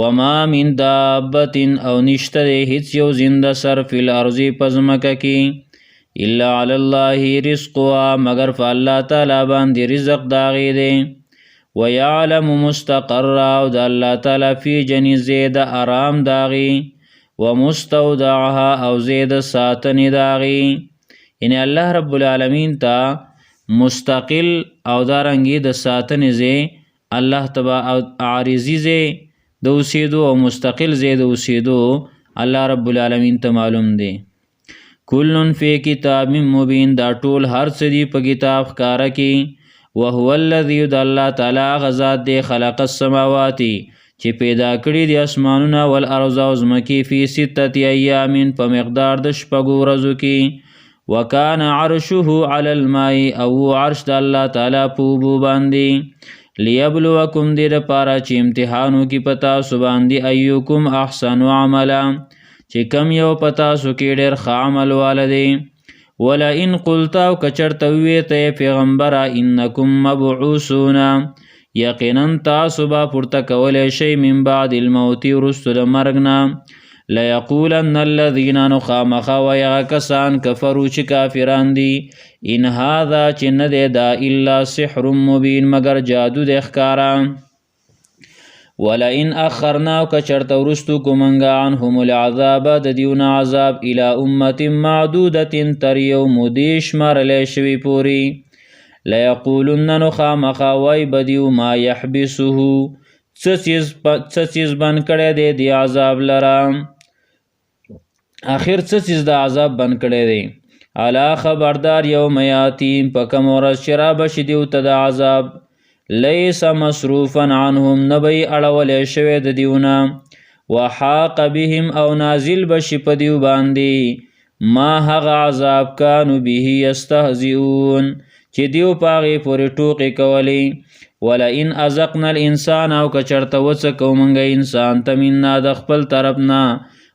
وما من دابت او نشته هیڅ یو زنده سر فی الارض پزمکه کی الا علی الله رزقها مگر فالله تعالی باندې رزق داغی دی ويعلم مستقر او د الله تعالی فی جنی زید آرام داغی ومستودعها او زید ساتن داغی یعنی الله رب العالمین تا مستقل او دارنګي د ساتنې زی الله تبا عارضی زی د اوسېدو او مستقل زی د اوسېدو الله رب العالمین ته معلوم دی کلن فی کتاب مبین دا ټول هر څه دی په کتاب ښکارا کی وهو الذی د الله تعالی غزاد دی خلق السماوات چې پیدا کړی دی اسمانونه والارض او زمکی فی 6 ایام په مقدار د شپږو ورځو کې وکان عرشه علی الماء او عرش د الله تعالی په اوبو باندې لیبلوکم دې لپاره چې امتحانو کې پتا سو باندې ایوکم احسن عملا چې کم یو پتا سو کې ډېر ښه عمل والدی ولا ان قلت او کچرته وی ته پیغمبر انکم مبعوثون یقینا تاسو به پورته کولای شئ من بعد الموت ورسل مرغنا ليقولن الذين نخامخ ويغكسان كفروا چې کافران دي ان هذا چې نه دی دا الا سحر مبین مگر جادو د ښکارا ولئن اخرنا کچرته ورستو کومنګا عنهم العذاب د دیونه عذاب الى امه معدوده تر یوم دیش مرلې شوی پوری ليقولن نخامخ وای بدیو ما يحبسه څه چیز بن کړي دی عذاب لرام آخر څه چیز د عذاب بن کړي دی الا خبردار یوم یاتیم په کوم ورځ شراب شدیو ته د عذاب لیس مصروفا عنهم نبی اړولې شوی د دیونه وحاق بهم او نازل بشي په دیو باندې ما هغه عذاب کانو به یستهزئون چې دیو پاغي پورې ټوکې کولی ولئن ازقنا الانسان او کچرته وڅکو مونږه انسان ته منا د خپل طرفنا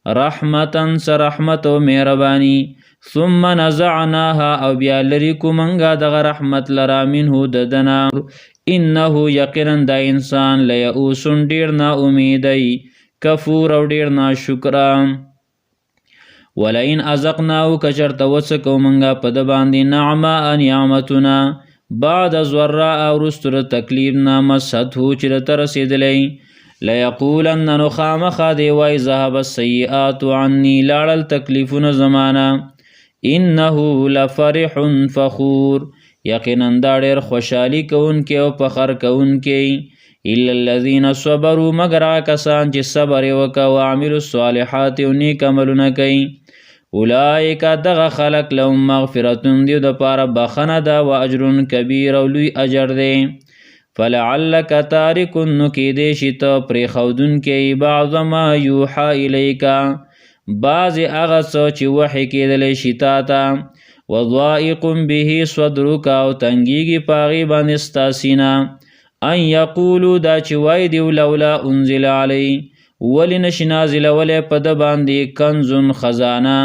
رحمتن سر رحمت او مهربانی ثم نزعناها او بیا لری کو مونږه دغه رحمت لرا منه ددنا انه یقینا د انسان لیئوس ډیر نا امیدای کفور او ډیر نا شکر ولئن ازقناه کچرته وڅکو مونږه په د باندې نعمه نعمتنا بعد ضراء ورستر تکلیف نامسته چې تر رسیدلې ليقولن نخامخ دی وای ذهب السیئات عني لاړل تکلیفونه زمانہ انه لفرح فخور یقینا دا ډېر خوشحالي کوونکی او فخر کوونکی الا الذين صبروا مگر کسان چې صبر وکړه او عملوا الصالحات او نیک عملونه کوي اولئک دغه خلق لهم مغفرة دیو د پاره بخنه ده و اجر کبیر او لوی اجر دی فلعلک تارک نکی دی شت پر خودن کې بعض ما یوحى الیک بعض هغه څه چې وحی کېدل شتا تا وضائق به صدرک او تنگیږي پاغي باندې استاسینا ان یقولوا دا چې وای دی لولا انزل علی ولنش نازل ولې په د باندې کنز خزانه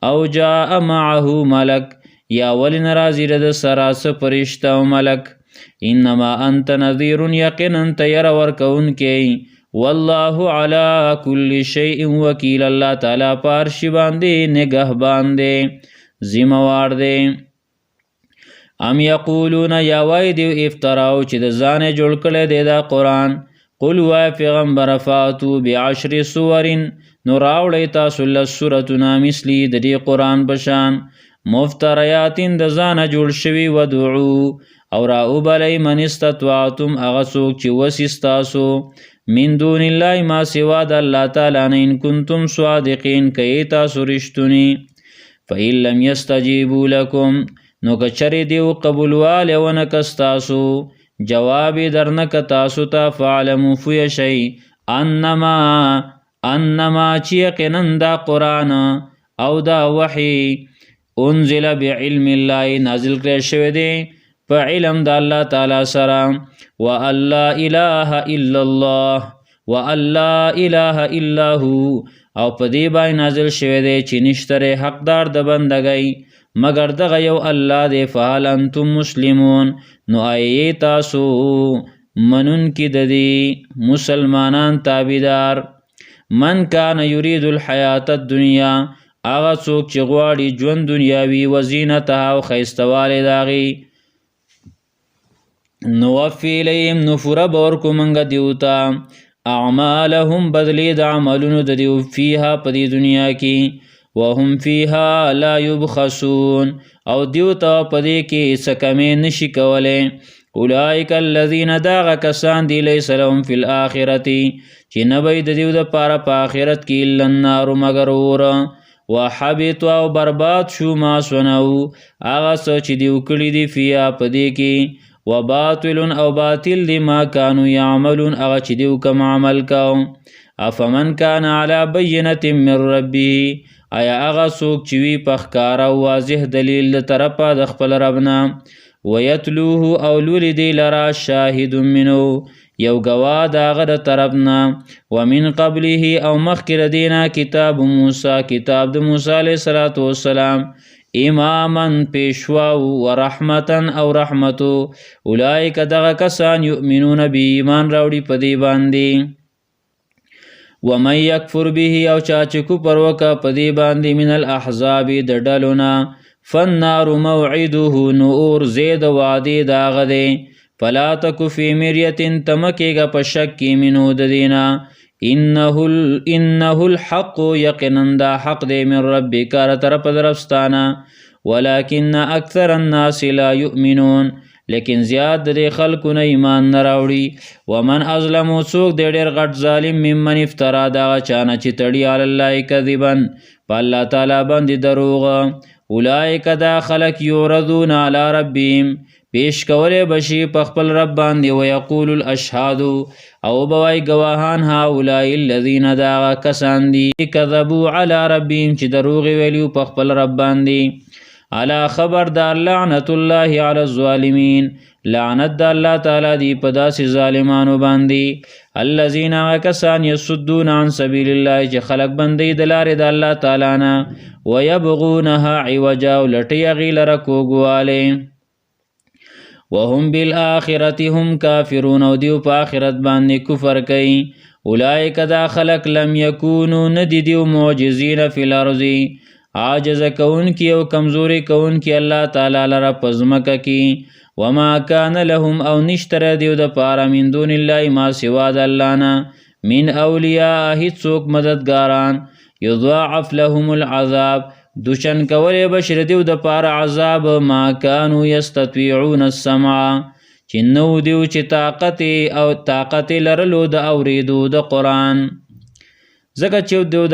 او جاء معه ملک یا ولن راځي د سراس فرشتہ او ملک انما انت نذیر یقینا تیر ورکون کې والله علی کل شیء وکیل الله تعالی پارش باندې نگهبان دی ذمہوار دی ام یقولون یا وای دی افتراو چې د ځان جوړ کړي دی دا قران قل وای پیغمبر فاتو بعشر سور نراوړی تاسو له سورتنا مثلی د دې قران بشان مفتریاتین د ځانه جوړ شوي ودعو او راو بلی من استطاعتم هغه څوک چې وسستاسو من دون الله ما سوا د الله تعالی نه ان کنتم صادقین کئ تاسو رښتونی فإن لم يستجيبوا لكم نو کچری دیو قبول واله ونکستاسو جواب درنک تاسو ته فعلموا فی شی انما چی یقینن دا قرآن او دا وحی انزل بعلم الله نازل کړی شوی دی په علم د الله تعالی سره و الله اله الا الله و الله اله الا هو او په دې باندې نازل شوی دی چې نشته حقدار د بندګۍ مگر دغه یو الله دی فهل انتم مسلمون نو ای تاسو منون کی ددی مسلمانان تابیدار. من کان یرید الحیات الدنیا آغا څوک چې غواړي ژوند دنیاوي وزینتها او ښایستوالی د هغې نوفي الیهم نفوره به ورکو موږ دیو ته اعمالهم بدلې د عملونو د دیو فیها په دې دنیا کې وهم فیها لا یبخسون او دیو ته په دې کې څه کمې نشي کولی. اولئک الذین داغه کسان دی لیس لهم فی الاخرة چې نه به د دیو دپاره په آخرت کې الا النار مګر اور. وحبط او برباد شو ما صنعوا هغه څه چې دیو کړي دي فیها په دې کې وباطل او باطل دی ما کانوا یعملون هغه چې دیو کوم عمل کو. افمن کان علی بینة من ربه آیا هغه څوک چې وي په ښکاره او واضح دلیل د طرفه د خپل رب نه ویتلوه او لولي دی لرا شاهد منه یو ګواه د هغه د طرف نه ومن قبله او مخکې د دې نه کتاب موسی کتاب د موسی علیه السلام اماما پیشوا و رحمتا او رحمتو اولئک دغه کسان یؤمنون به ایمان راوړي په دې باندې. ومن یکفر به او چا چې کفر وکړه په دې باندې من الاحزاب د ډلو نه فالنار موعده نو اور زید وعدې د هغه دی. فلا تک فی مریة ته مه کېږه په شک کې منو د دې نه انه الحق یقینا دا حق دی من ربک له طرفه د رب ستانه ولکن اکثر الناس لا یؤمنون لیکن زیاد د دې خلکو نه ایمان نه راوړي. ومن اظلم څوک دی ډېر غټ ظالم ممن افترا د هغه چا نه چې تړي علی الله کذبا په الله تعالی باندې دروغ. اولئک دا خلک یعرضون علی ربهم پیش کولی بشي په خپل رب باندې ویقول الاشهاد او بوای گواهان هؤلاء الذین دا کسان دي کذبوا علی ربهم چې دروغ ویلیو په خپل رب باندې. الا خبردار لعنت الله علی الظالمین لعنت د الله تعالی دی په داسې ظالمانو باندې الذین کسان یصدون عن سبیل الله چې خلق بندي د لارې د الله تعالی نه ویبغونها عوجا او لټي هغې لره کوږوالی وهم بالآخرة هم کافرون او دیو په آخرت باندې کفر کوي. اولئک دا خلق لم یکونو ندی دیو معجزین فی الارض عاجز کون کی او کمزوری کون کی الله تعالی لره په ځمکه کې وما کان لهم او نشتره دیو د پاره من دون الله ما سوا د الله نه من اولیاء هیڅوک مددګاران یضاعف لهم العذاب دوشن کولی بشر دیو د پاره عذاب ما کانوا یستطیعون السمع چې نو دیو چې طاقت لرلو د اوریدو د قرآن ځکه چې دیو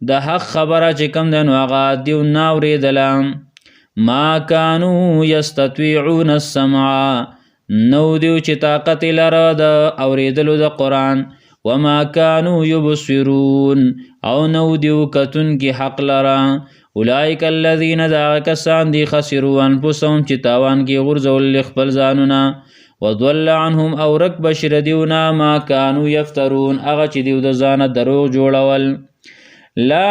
د حق خبره چې کم دی نو هغه دیو نه اورېدله. ما کانوا یستطیعون السمع نو دیو چې طاقت لره د اوریدلو د قرآن وما کانوا یبصرون او نو دیو کتون کی حق لرا. اولئک الذین دا کسان دی خسروا انفسهم چې تاوان کی غرزول خپل ځانونه وضل عنهم او رک بشر دیونا ما کانوا یفترون هغه چې دیو د ځانه دروغ جوړول. لا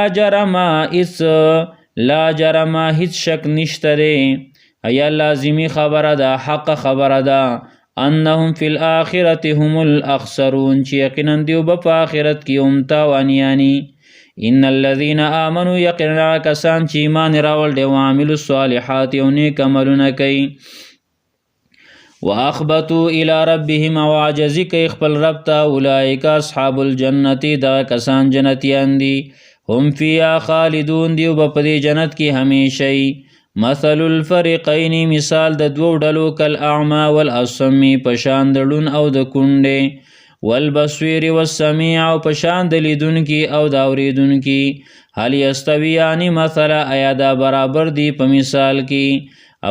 جرم هیڅ شک نشته دی ایا لازمی خبره ده حق خبره ده انهم فی الاخرة هم الاخسرون چې یقینا دیو په آخرت کې هم تاوانیانی. ان الذين آمنوا یقینا کسان چې ایمان راول دی وعملوا الصالحات او نیک عملونه کوي واخبتوا الى ربهم وعجز کوي خپل رب ته اولئک اصحاب الجنه دا کسان جنتیان دي هم فیها خالدون دیو په دې جنت کې همیشئ. مثل الفریقین مثال د دوو ډلو کالاعمی والاصم پشان د ړوند او د کونډې والبصیر والسمیع او پشان د لیدونکي او د اوریدونکي هل یستویان مثلا آیا دا برابر دی په مثال کې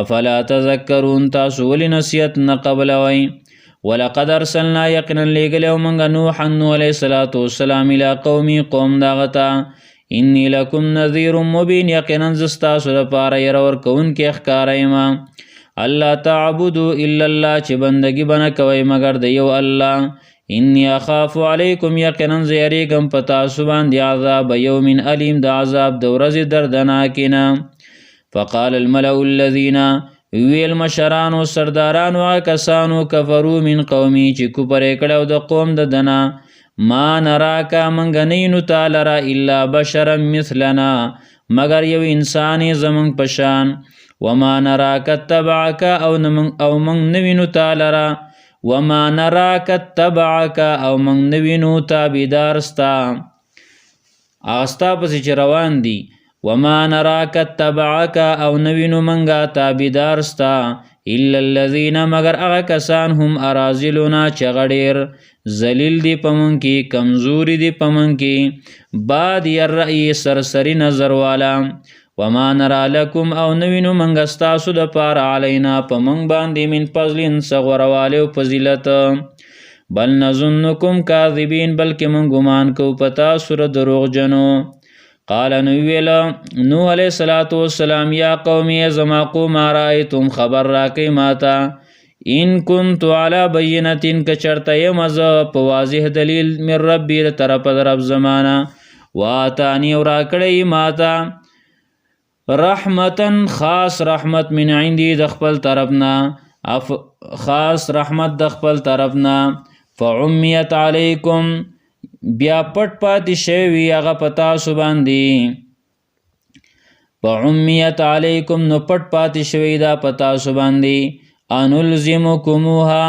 افلا تذکرون تاسو ولې نصیحت نه قبلوئ. ولقد ارسلنا یقینا لېږلی موږ نوحا نوح علیه السلام الی قومي قوم دغه ته انی لکم نذیر مبین یقینا زه ستاسو لپاره یره ورکوونکی ښکاره یم. الله تعبدو الا الله چې بندګي به نه کوئ مګر د یو الله. انی اخاف علیکم یقینا زه یریږم په تاسو باندې عذاب یوم علیم د عذاب د ورځې دردناکې نه. فقال الملأ الذین ویل مشرانو سردارانو هغه کسانو کفرو من قومي چې کفر یې کړی د قوم د دنا ما نراکا منګ نه یو تعالی را الا بشرا مثلنا مگر یو انسان زمون پشان وما نراک تبعک او من نوینو تعالی را وما نراک تبعک او من نوینو تابیدارستا آستا پسی چه روان دی وما نراک تبعک او نوینو منگا تابیدارستا الا الذین مگر اغا کسان هم ارازلونا چغڑیر زلیل دی پمن کی کمزوری دی پمن کی بادی الرئی سرسری نظر والا وما نرا لکم او نوینو منگستاسو د پار علینا پمن باندی من فضلن سغوروالیو فضیلت بل نظنکم کاذبین بلکہ من گمان کو پتا سر دروغ جنو قال نویلا نوح علیہ السلام یا قومی زما قوم آرائیتم خبر راکی ماتا ان کنت علی بینتن کچرتا یمز پوازح دلیل من ربی طرف درب زمانا واتانی وراکڑی ماتا رحمتن خاص رحمت من عندی دخپل طرفنا خاص رحمت دخپل طرفنا فعمیت علیکم بیا پټ پاتې شوی هغه پتا سو باندې فعمیت علیکم نو پټ پاتې شوی دا پتا سو باندې انلزمکموها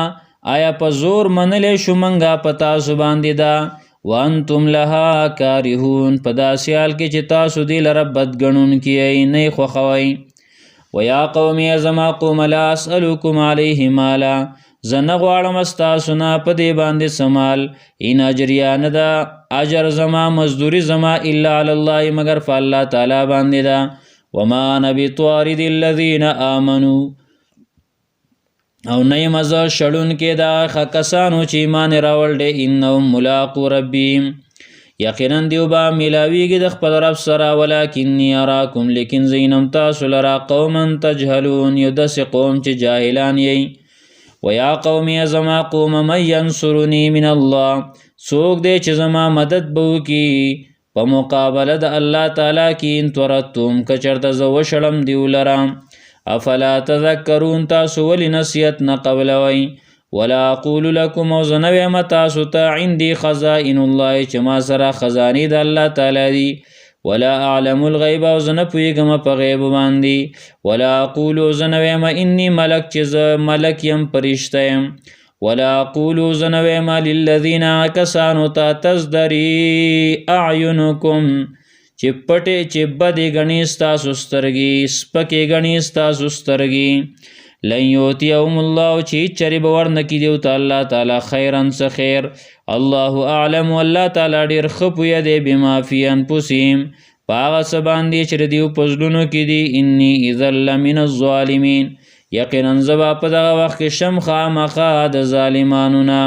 آیا په زور منلې شو منګه پتا سو باندې دا وانتم لها کارهون په داسې حال کې چې تاسو دې لره بدګنون کیئ نه خوښوئ ویا قوم زما قوم لا اسألکم علیه مالا زنه غواړم ستاسو نه په دې باندې سمال ان اجریا نه ده اجر زما مزدوری زما الا علی الله مگر په الله تعالی باندې ده وما انا بطارد الذین آمنوا او نه یم زه شړون کې دا کسانو چې ایمان راوړل دي انهم ملاقو ربهم یقینا دیو با ملاویږي د خپل رب سره ولکنی اراکم لیکن زینم تاسو لرا قوما تجهلون یو داسې قوم چې جاهلان یې ویا قومی زما قوم من ینصرنی من الله څوک دی چې زما مدد به وکړي په مقابله د الله تعالی کې ان تورتم که چېرته زه وشړم دیو لره افلا تذکرون تاسو ولې نصیحت نه قبلوئ ولا اقول لکم او زه نه ویم تاسو ته عندي خزائن الله چې ما سره خزانې د الله تعالی دي ولا اعلم الغیب او زه نه پوهېږم په غیب باندې ولا اقول زه نه ویم انی ملک چې زه ملک یم فرشته یم ولا اقول زه نه ویم للذین کسانو ته تزدری اعینکم چې پټې چې بدې ګڼي ستاسو سترګې سپکې ګڼي ستاسو سترګې لن یؤتیهم الله چې چرې به ورنکړي دیو ته الله تعالی خیرا څه خیر الله اعلم الله تعالی ډېر ښه پوهه دی بما فی انفسهم په هغه څه باندې چې دیو په زړونو کې دي انی اذا لمن الظالمین یقینا زه به په دغه وخت کې شم خامخا د ظالمانو نه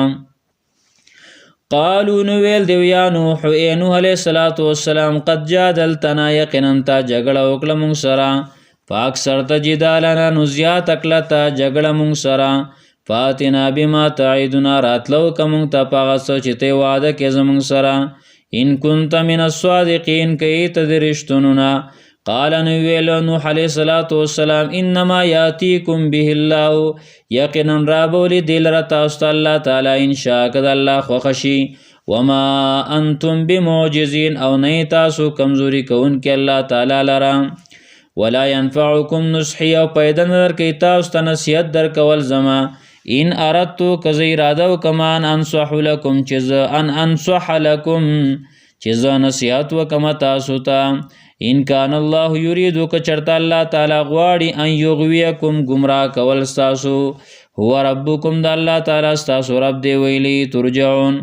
قالو نو ویل دیو یا نوح ای نوح علیه السلام قد جادلتنا یقینا تا جګړه وکړه موږ سره فاکثرت جدالنا نو زیات اکلتا جګړه موږ سره فاتنا بما تعیدنا راتلو که موږ ته په هغه څه چې ته وعده کې زموږ سره ان كنت من الصادقین که ای ته د رښتونو نه قال نو ویل نوح علیه السلام انما یاتیکم به الله یقینا رابولی دی لره تاسو ته الله تعالی ان شاء که د الله خوښه شي وما انتم بمعجزین او نه تاسو کمزوري کوونکي الله تعالی لره ولا ينفعكم نصحي او پیدا نظر کی تاسو ته نصیحت در کول زما ان اردتو کزه اراده وکمان انصح لكم چیز ان انصح لكم چیز نصیحت وکما تاسو ته ان کان الله یرید ک چرتا الله تعالی غواړي ان یغویکم گمراه کول تاسو هو ربکم د الله تعالی تاسو رب دی ویلی ترجعون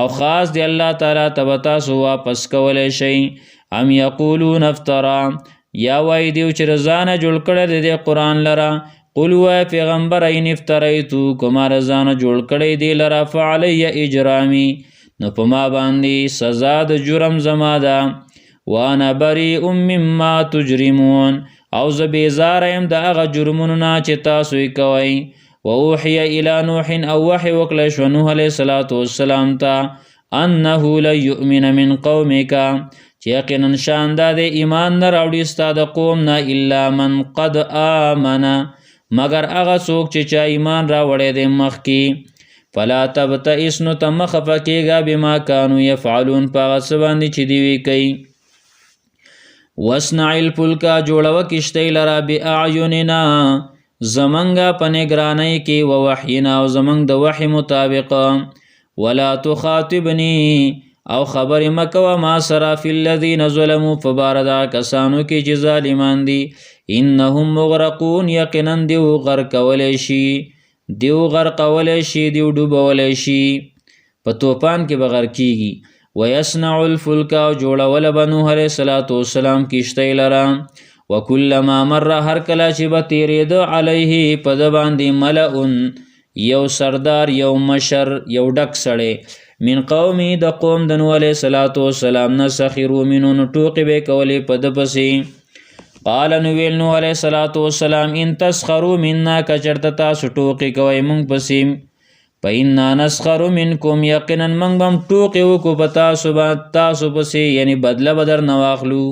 او خاص دی الله تعالی تبا تاسو واپس کولای شي ام یقولون افترا یا وای دیو چې رضانه جوړ کړی دی قرآن لره قل وای پیغمبر این افتریتو کما رضانه جوړ کړی دی لره فعلی اجرامی نو په ما باندې سزا د جرم زما ده وانا بریء مما تجرمون او زه بیزاره یم د هغه جرمونو نه چې تاسو یې کوئ واوحی الی نوح او وحی وکړی شو نوح علیه السلام ته انه لن یؤمن من قومک چې یقینا شان دا د ایمان نه راوړي ستا د قوم نه الا من قد آمن مگر هغه څوک چې چا ایمان راوړی دی مخکې فلا تبتئس نو ته مه خفه کېږه بما کانوا یفعلون په هغه څه باندې چې دوی کوي واصنع الفلک جوړوه کښتۍ لره باعیننا زمنګه په نګرانۍ کې و وحینا او زمنګ د وحی مطابق ولا تخاطبنی او خبر مکوه ما سره فی الذین ظلموا فباردا کسانو کې چې ظالمان دي انهم مغرقون یقینا دیو غرقولی شي دیو ډوبولی شي په طوفان کې به غرق کیږي ویصنع الفلک او جوړول به نوح علیه السلام کښتۍ لره وکلما مر هر کله چې به تیرېده علیه په ده باندې ملأ یو سردار یو مشر یو ډک سړی من قومي د قوم د نوح علیه السلام نه سخروا منه نو ټوقې به یې کولې په ده پسې قال نو ویل نوح علیه السلام ان تسخروا منا که چېرته تاسو ټوقې کوئ موږ پسې فإنا نسخر منکم یقینا موږ به هم ټوقې وکړو په تاسو پسې یعنی بدله به درنه واخلو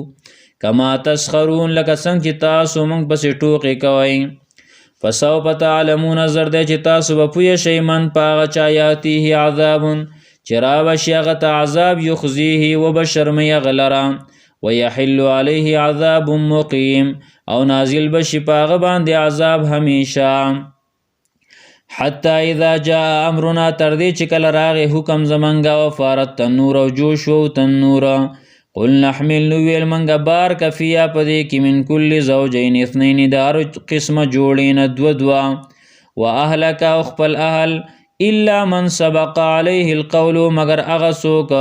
کما تسخرون لکه څنګه چې تاسو موږ پسې ټوقې کوئ فسوف تعلمون زر دی چې تاسو به پوه شئ من په هغه چا یاتیه عذاب چې رابشي هغه ته عذاب یخزیه وبه شرموي هغه لره ویحل علیه عذاب مقیم او نازل بشي په هغه باندې عذاب همیشه حتی اذا جاء امرنا تر دې چې کله راغی حکم زمنګه وفارت تنور او جوش و تنور قل نحمل نو ویل منګه بار کفیا پدې کې من کل زوجین اثنین دار قسمه جوړین دو واهلک او خپل اهل الا من سبق عليه القول مگر هغه څوک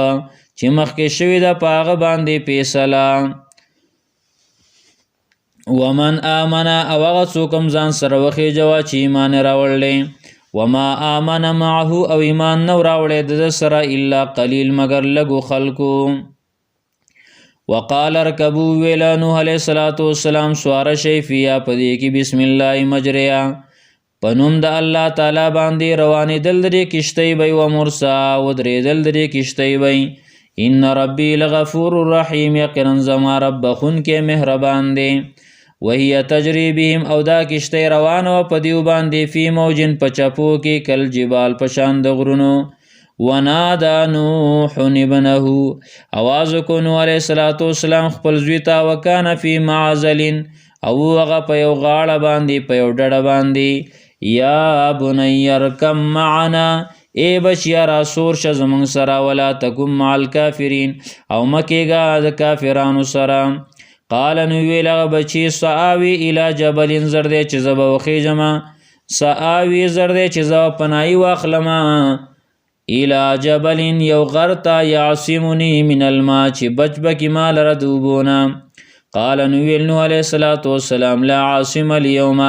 چې مخکې شوی د پاغه باندې فیصله ومن آمن او هغه څوک هم ځان سره وخېجوه چې ایمان راوړلی وما آمن معه او ایمان نو راوړی د سره الا قلیل مگر لږو خلکو وقال ارکبوا ویلا نوح علیه السلام سواره شئ فیها پدې کې بسم الله مجریا پنوم د الله تعالی باندې روانېدل د دې کښتۍ به و مرسا ودرېدل د دې کښتۍ به ان ربی لغفور رحیم یقینا زما رب بخونکی مهربان دی وهي تجری بهم او دا کښتۍ روانه وه په دیو باندې فی موجن په چپو کې کل جبال په شان د غرونو ونادا نوح ابنه آواز کو نوح علیه السلام خپل زوی ته وکانه فی معزل او هغه په یو غاړه باندې په یو ډډه باندې یا بنی ارکب معنا ای بچیا را سور شه زمونږ سره ولا تکن مع الکافرین او مه کېږه د کافرانو سره قال نو ویل هغه بچي سآوي الی جبل زر دی چې زه به وخېږمه سآوي زر دی چې زه پناهي واخلمه الی جبل یو غر ته یعصمني من الماء چې بچ به کې ما لره د اوبو نه قال نو ویل نوح علیه السلام لا عاصم اليوم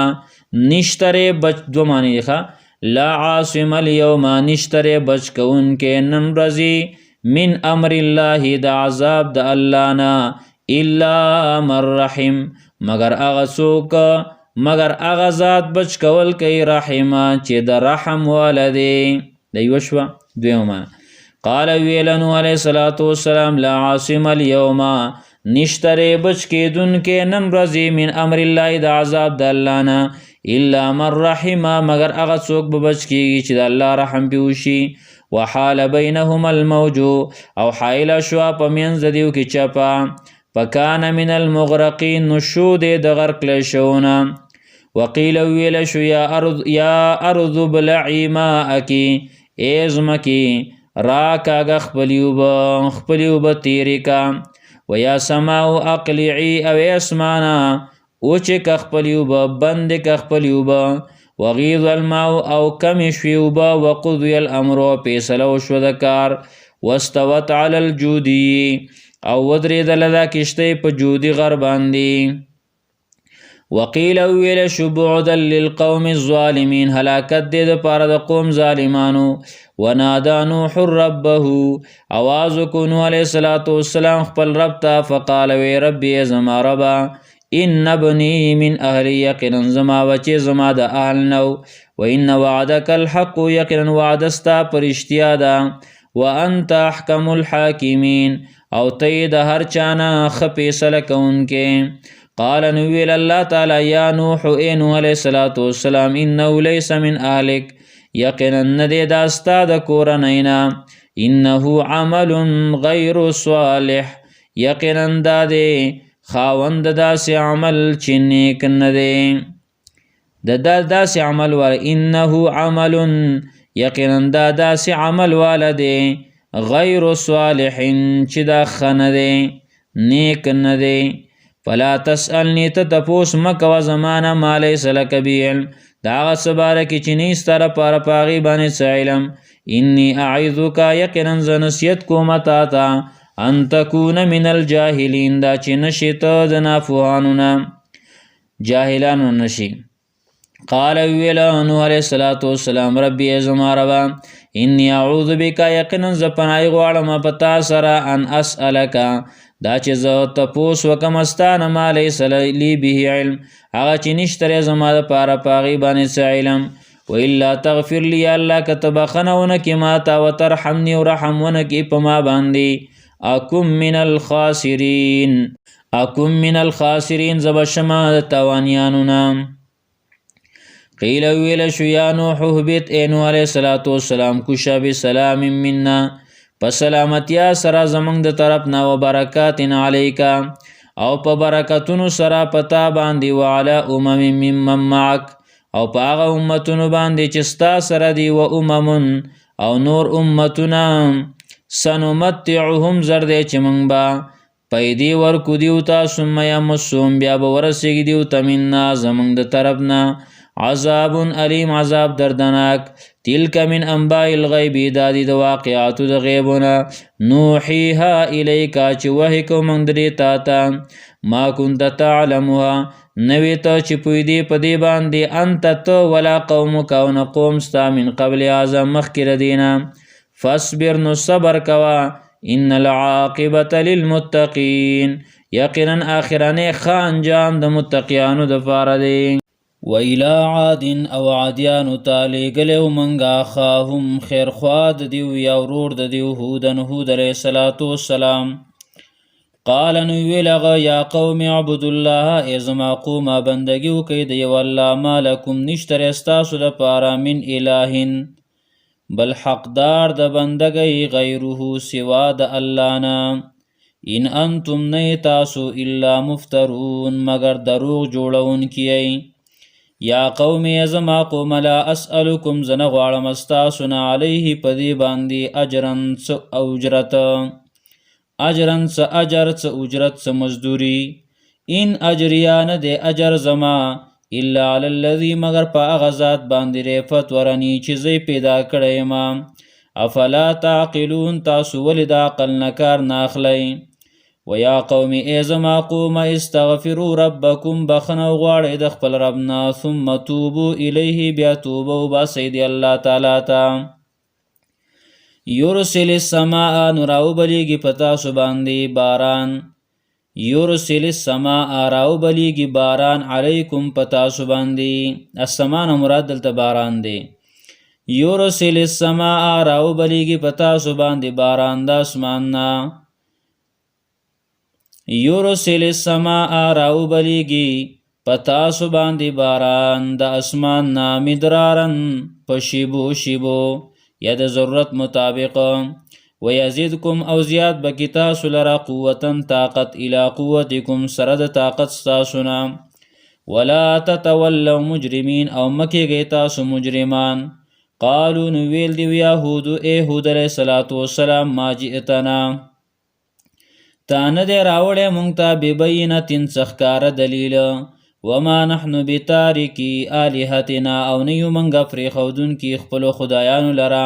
نشتره بچ دو معنی ښه لا عاصم اليوم نشتره بچ کوونکی نن ورځې من امر الله د عذاب د الله نه الا من رحم مگر هغه څوک مگر هغه ذات بچ کول کوي رحمه چې د رحم والده د یوه شوه دویمه قال ویل نوح علیه السلام لا عاصم اليوم نشتره بچ کېدونکی نن ورځې من امر الله د عذاب د الله نه الا من رحمه مگر هغه څوک به بچ کېږي چې د الله رحم پې وشي وحال بینهما الموج او حایله شوه په منځ د دیو کې چپه فکان من المغرقین نو شو دی د غرق کړی شوونه وقیل ویل شو یا ارض ابلعی ماءکی ای ځمکې راکاږه خپلې اوبه تیرې کا ویا سماو اقلعی او اسمانه اوچې که خپلې اوبه بندې که خپلې اوبه وغیض الماء او کمې شوې اوبه وقضی الامر فیصله وشوه د کار واستوت علی الجودي او ودرېدله دا کښتۍ په جودي غر باندې وقیل ویل شو بعدا للقوم الظالمین هلاکت دې دپاره د قوم ظالمانو ونادا نوح ربه آواز وکړو نوح علیه السلام خپل رب ته فقال وی ربي زما ربه ان ابني من اهلي یقینا زما بچې زما د اهل نو وان وعدک الحق یقینا وعده ستا په رښتیا ده وانت احکم الحاکمین او ته د هر چا نه ښه فیصله کوونکی قال نویل الله تعالی یا نوح اے نوح علیہ السلام انه لیس من اهلک یقینا ندی داستا د کورنینا انه عمل غیر صالح یقینا دادی خاوند داسې عمل چې نیک نه دی د داسې عمل والا انه عمل یقینا دا داسې عمل والا دی غیر صالح چې دا ښه نه دی نیک نه دی فلا تسألنی ته تپوس مه کوه زمانه ما لیس لک به علم د هغه څه باره کې چې نه ستا لپاره په هغې باندې څه علم انی اعظک یقینا زه نصیحت کومه تا ته ان تکون من الجاهلین دا چې نشي ته د ناپوهانو نه جاهلانو نشي قال ویل نوح علیہ السلام ربی زما ربا انی اعوذ بک یقینا زه پناه غواړم په تا سره ان اسألک دا چې زه تپوس وکم استانه ما لیس لی به علم هغه چې نشته زما دپاره په هغې باندې څه علم والا تغفر لی الله که ته بخښنه ونه کړې ما ته وترحمني او رحم ونه کړې په ما باندې اکم من الخاسرین زه به شمه د تاوانیانو نه قیل ویل شو یا نوح اهبط ای نوح علیہ السلام کوشه بسلام منا په سلامتیا سره زمونږ د طرف نه و برکات علیکا او په برکتونو سره پتا باندې وعلى ممن معک او په هغه امتونو باندې چې ستا سره دي و او نور امتونه سنمتعهم زر دی چې موږ به پیدې ورکو دیو ته ثم یمسهم بیا به ورسېږي دیو ته منا زمونږ د طرف نه عذاب علیم عذاب دردناک تلک من انباء الغیب دا دی د واقعاتو د غیبونه نوحیها الیکا چې وحی کو موږ درې تا ته ما کنت تعلمها نوی ته چې پوهېدې په دې باندې انت ته ولا قومک او نه قوم ستا من قبل هذا مخکې له دې نه فاصبر نو صبر کوه ان العاقبة للمتقین یقینا آخرنی ښه انجام د متقیانو دپاره دی وإلى عاد او عادیانو ته لېږلی موږ اخاهم خیرخوا د دیو یا ورور د دیو هود علیه السلام قال نو ویل هغه یا قوم اعبدوا الله ای زما قومه بندګي وکئ د یو الله ما لکم نشته ستاسو دپاره من اله بل حقدار د بندګۍ غیره سوا د الله نه ان انتم نه تاسو الا مفترون مگر دروغ جوړونکي یئ یا قوم زما قوم لا اسألکم زنه غواړم ستاسو نه علیه په دې باندې اجرا څه اجرت اجرا څه اجر څه اجرت څه مزدوري ان اجریا نه دی اجر زما الا علی الذی مگر په هغه ذات باندې ریفت ورنی چې زی پیدا کړی یم افلا تعقلون تاسو ولې د عقل نه کار نه اخلئ ویا قوم ای زما قوم استغفروا ربکم بخنه غواړئ د خپل رب نه ثم توبوا الیه بیا توبه وباسئ د الله تعالی ته یرسل السماء نو راوبلیږي په تاسو باندې باران یرسل السماء راوبلیږي باران علیکم په تاسو باندې السماء نه مراد دلته باران دی یرسل السماء راوبلیږي په تاسو باندې باران د اسمان نه یرسل السماء راوبلیږي په تاسو باندې باران د اسمان نه مدرارن په شیبو یا د ضرورت مطابق ویزیدکم او زیاد بکی تاسو لرا قوتن طاقت الى قوتکم سره د طاقت ستاسو نه ولا تتولوا مجرمین او مکیږئ تاسو مجرمان قالو نو ویل دیو یهود ای هود علیه السلام ما جئتنا تا نه دی راوړی موږ ته ببینة څه ښکاره دلیل وما نحن بتارکی آلهتنا او نه یو موږ پرېښودونکي خپلو خدایانو لره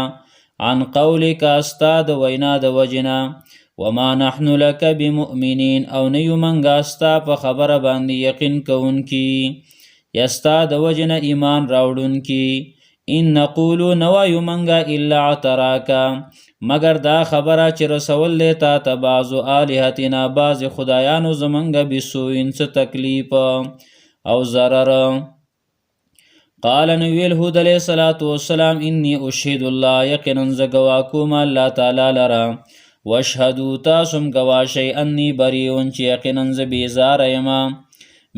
عن قولک ستا د وینا د وجنه وما نحن لک بمؤمنین او نه یو موږ ستا په خبره باندې یقین کوونکي یا ستا د وجنه ایمان راوړونکي ان نقولو نه وایو موږ الا اعتراکا مگر دا خبره چې رسول دی تا ته بعضو آلهتنا بعض خدایانو زمونږ بسوء څه تکلیف او ضرر قال نو ویل هود علیه السلام انی اشهد الله یقینا زه ګواه کوم الله تعالی لره واشهدوا تاسو هم ګواه شئ انی بریون چې یقینا زه بیزاره یم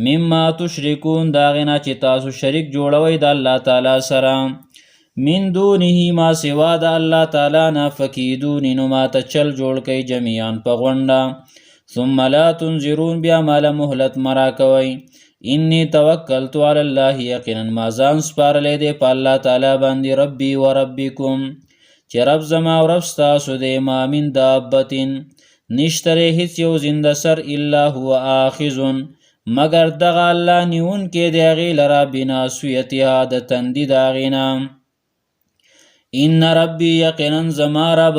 مما تشرکون داغینا چې تاسو شریک جوړوئ د الله تعالی سره من دونه ما سوا د الله تعالی نه فکیدونی نو ما ته چل جوړ کئ جميعا په غونډه ثم لا تنظرون بیا مال مهلت مرا کوئ انی توکلت علی الله یقینا ما ځان سپارلی دی په الله تعالی باندې ربي و ربکم چې رب زما او رب ستاسو دی ما من دابتن نشتره هیڅ یو زنده سر الا هو آخذ مگر دغه الله نیون کې دی هغې لره بناصیتها د تندي د هغې نه ان ربي یقینا زما رب